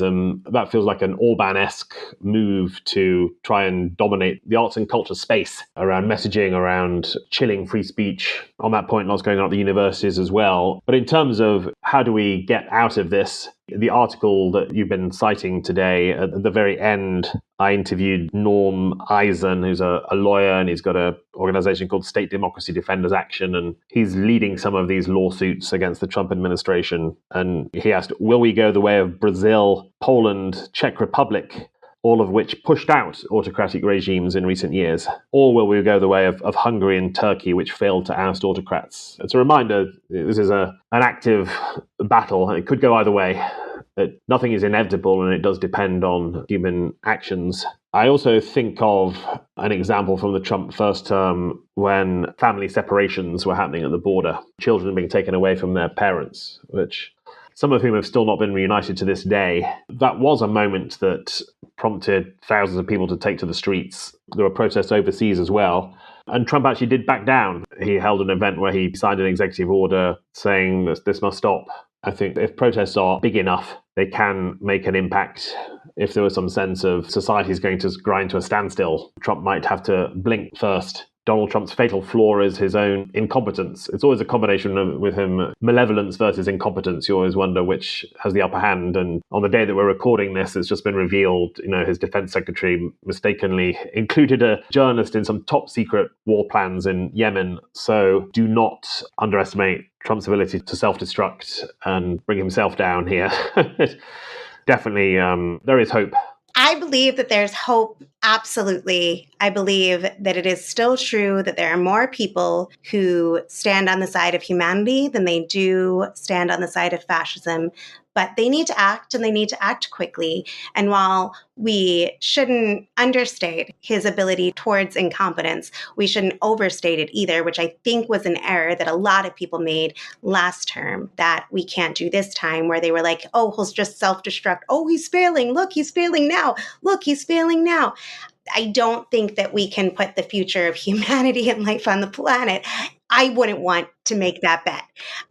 That feels like an Orban-esque move to try and dominate the arts and culture space around messaging, around chilling free speech. On that point, lots going on at the universities as well. But in terms of how do we get out of this, the article that you've been citing today, at the very end, I interviewed Norm Eisen, who's a lawyer, and he's got an organization called State Democracy Defenders Action, and he's leading some of these lawsuits against the Trump administration. And he asked, will we go the way of Brazil, Poland, Czech Republic, all of which pushed out autocratic regimes in recent years? Or will we go the way of Hungary and Turkey, which failed to oust autocrats? It's a reminder, this is an active battle, and it could go either way. That nothing is inevitable, and it does depend on human actions. I also think of an example from the Trump first term when family separations were happening at the border, children being taken away from their parents, which some of whom have still not been reunited to this day. That was a moment that prompted thousands of people to take to the streets. There were protests overseas as well. And Trump actually did back down. He held an event where he signed an executive order saying that this must stop. I think if protests are big enough, they can make an impact. If there was some sense of society is going to grind to a standstill, Trump might have to blink first. Donald Trump's fatal flaw is his own incompetence. It's always a combination with him, malevolence versus incompetence. You always wonder which has the upper hand. And on the day that we're recording this, it's just been revealed, his defense secretary mistakenly included a journalist in some top secret war plans in Yemen. So do not underestimate Trump's ability to self-destruct and bring himself down here. Definitely, there is hope. I believe that there's hope. Absolutely. I believe that it is still true that there are more people who stand on the side of humanity than they do stand on the side of fascism. But they need to act, and they need to act quickly. And while we shouldn't understate his ability towards incompetence, we shouldn't overstate it either, which I think was an error that a lot of people made last term that we can't do this time, where they were like, oh, he'll just self-destruct. Oh, he's failing. Look, he's failing now. Look, he's failing now. I don't think that we can put the future of humanity and life on the planet. I wouldn't want to make that bet.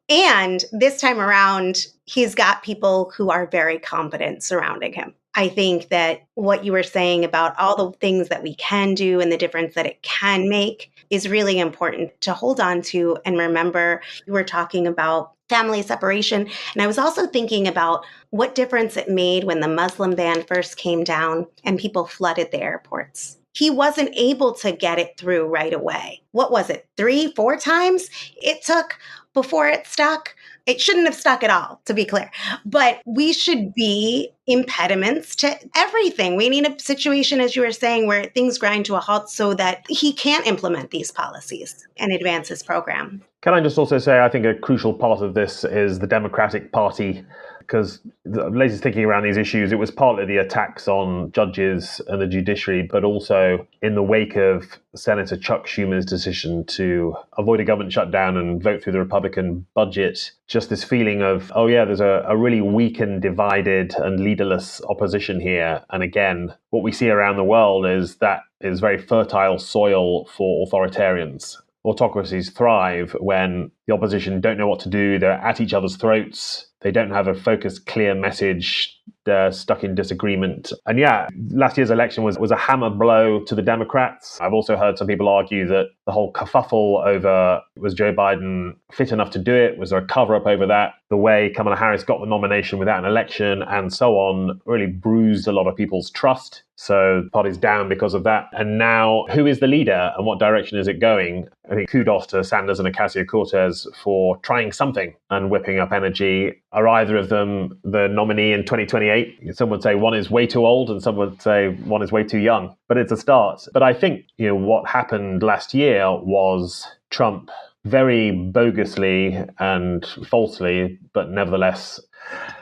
And this time around, he's got people who are very competent surrounding him. I think that what you were saying about all the things that we can do and the difference that it can make is really important to hold on to and remember. You were talking about family separation. And I was also thinking about what difference it made when the Muslim ban first came down and people flooded the airports. He wasn't able to get it through right away. What was it? 3-4 times it took before it stuck? It shouldn't have stuck at all, to be clear. But we should be impediments to everything. We need a situation, as you were saying, where things grind to a halt so that he can't implement these policies and advance his program. Can I just also say, I think a crucial part of this is the Democratic Party, because the latest thinking around these issues, it was partly the attacks on judges and the judiciary, but also in the wake of Senator Chuck Schumer's decision to avoid a government shutdown and vote through the Republican budget, just this feeling of, oh yeah, there's a really weak and divided and leaderless opposition here. And again, what we see around the world is that is very fertile soil for authoritarians. autocracies thrive when the opposition don't know what to do. They're at each other's throats. They don't have a focused, clear message. They're stuck in disagreement. And yeah, last year's election was a hammer blow to the Democrats. I've also heard some people argue that the whole kerfuffle over was Joe Biden fit enough to do it? Was there a cover-up over that? The way Kamala Harris got the nomination without an election and so on really bruised a lot of people's trust. So the party's down because of that. And now, who is the leader and what direction is it going? I think kudos to Sanders and Ocasio-Cortez for trying something and whipping up energy. Are either of them the nominee in 2028? Some would say one is way too old and some would say one is way too young. But it's a start. But I think, what happened last year was Trump very bogusly and falsely, but nevertheless,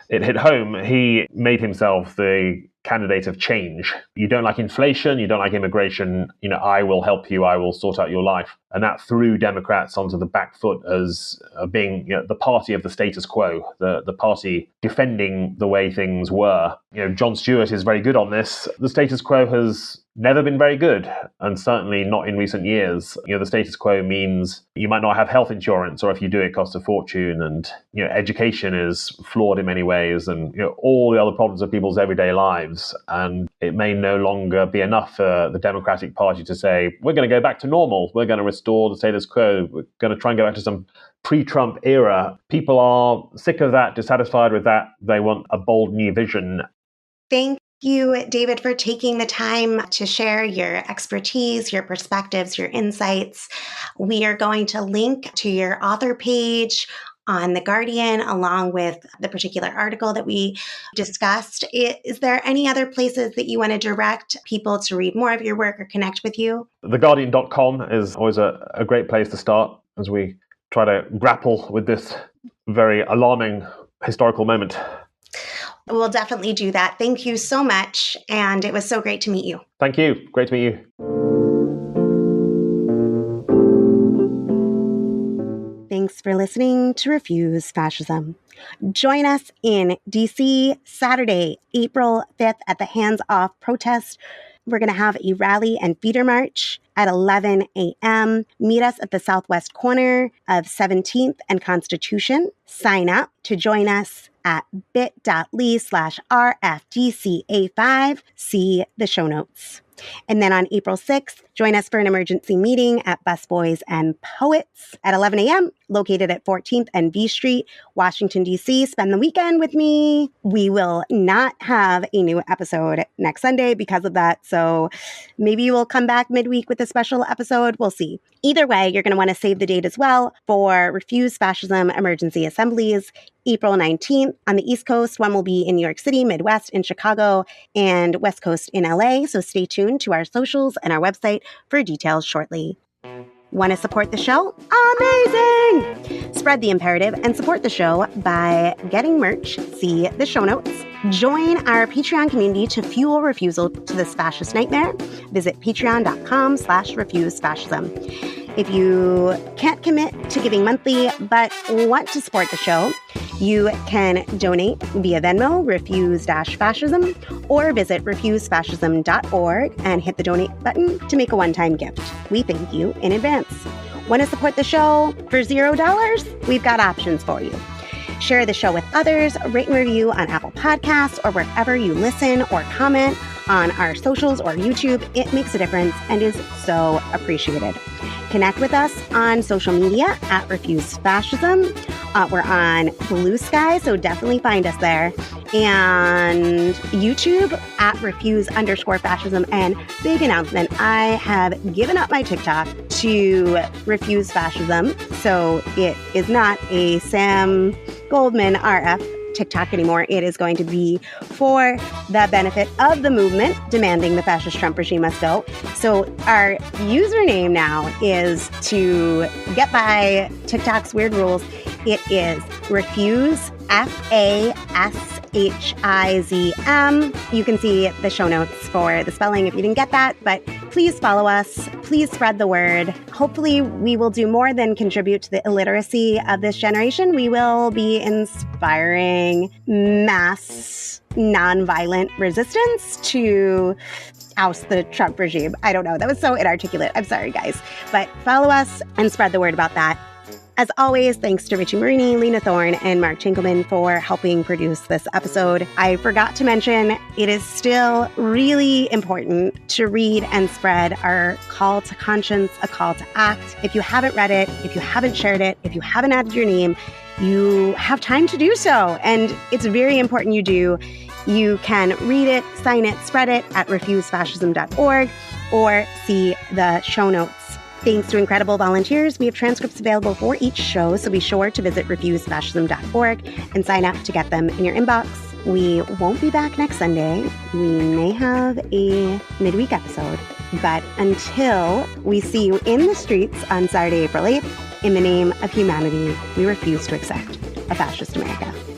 it hit home. He made himself the candidate of change. You don't like inflation, you don't like immigration, I will help you, I will sort out your life. And that threw Democrats onto the back foot as being the party of the status quo, the party defending the way things were. Jon Stewart is very good on this. The status quo has never been very good, and certainly not in recent years. The status quo means you might not have health insurance, or if you do, it costs a fortune, and education is flawed in many ways, and all the other problems of people's everyday lives. And it may no longer be enough for the Democratic Party to say, we're going to go back to normal, we're going to restore the status quo, we're going to try and go back to some pre-Trump era. People are sick of that, dissatisfied with that. They want a bold new vision. Thank you, David, for taking the time to share your expertise, your perspectives, your insights. We are going to link to your author page on The Guardian, along with the particular article that we discussed. Is there any other places that you want to direct people to read more of your work or connect with you? TheGuardian.com is always a great place to start as we try to grapple with this very alarming historical moment. We'll definitely do that. Thank you so much. And it was so great to meet you. Thank you. Great to meet you. Thanks for listening to Refuse Fascism. Join us in DC Saturday, April 5th at the Hands Off protest. We're going to have a rally and feeder march at 11 a.m. Meet us at the southwest corner of 17th and Constitution. Sign up to join us at bit.ly/RFDCA5. See the show notes. And then on April 6th, join us for an emergency meeting at Busboys and Poets at 11 a.m., located at 14th and V Street, Washington, D.C. Spend the weekend with me. We will not have a new episode next Sunday because of that, so maybe we'll come back midweek with a special episode. We'll see. Either way, you're going to want to save the date as well for Refuse Fascism Emergency Assemblies, April 19th. On the East Coast, one will be in New York City, Midwest in Chicago, and West Coast in LA. So stay tuned to our socials and our website for details shortly. Want to support the show? Amazing! Spread the imperative and support the show by getting merch. See the show notes. Join our Patreon community to fuel refusal to this fascist nightmare. Visit patreon.com/refusefascism. If you can't commit to giving monthly but want to support the show, you can donate via Venmo, refuse-fascism, or visit refusefascism.org and hit the donate button to make a one-time gift. We thank you in advance. Want to support the show for $0? We've got options for you. Share the show with others, rate and review on Apple Podcasts or wherever you listen, or comment on our socials or YouTube. It makes a difference and is so appreciated. Connect with us on social media at Refuse Fascism. We're on Blue Sky, so definitely find us there. And YouTube at Refuse_Fascism. And big announcement, I have given up my TikTok to Refuse Fascism. So it is not a Sam Goldman RF TikTok anymore. It is going to be for the benefit of the movement demanding the fascist Trump regime must go. So our username now is, to get by TikTok's weird rules, it is Refuse, FASHIZM. You can see the show notes for the spelling if you didn't get that, but please follow us. Please spread the word. Hopefully we will do more than contribute to the illiteracy of this generation. We will be inspiring mass nonviolent resistance to oust the Trump regime. I don't know. That was so inarticulate. I'm sorry, guys. But follow us and spread the word about that. As always, thanks to Richie Marini, Lena Thorne, and Mark Chinkelman for helping produce this episode. I forgot to mention, it is still really important to read and spread our call to conscience, a call to act. If you haven't read it, if you haven't shared it, if you haven't added your name, you have time to do so. And it's very important you do. You can read it, sign it, spread it at refusefascism.org or see the show notes. Thanks to incredible volunteers, we have transcripts available for each show, so be sure to visit refusefascism.org and sign up to get them in your inbox. We won't be back next Sunday. We may have a midweek episode, but until we see you in the streets on Saturday, April 8th, in the name of humanity, we refuse to accept a fascist America.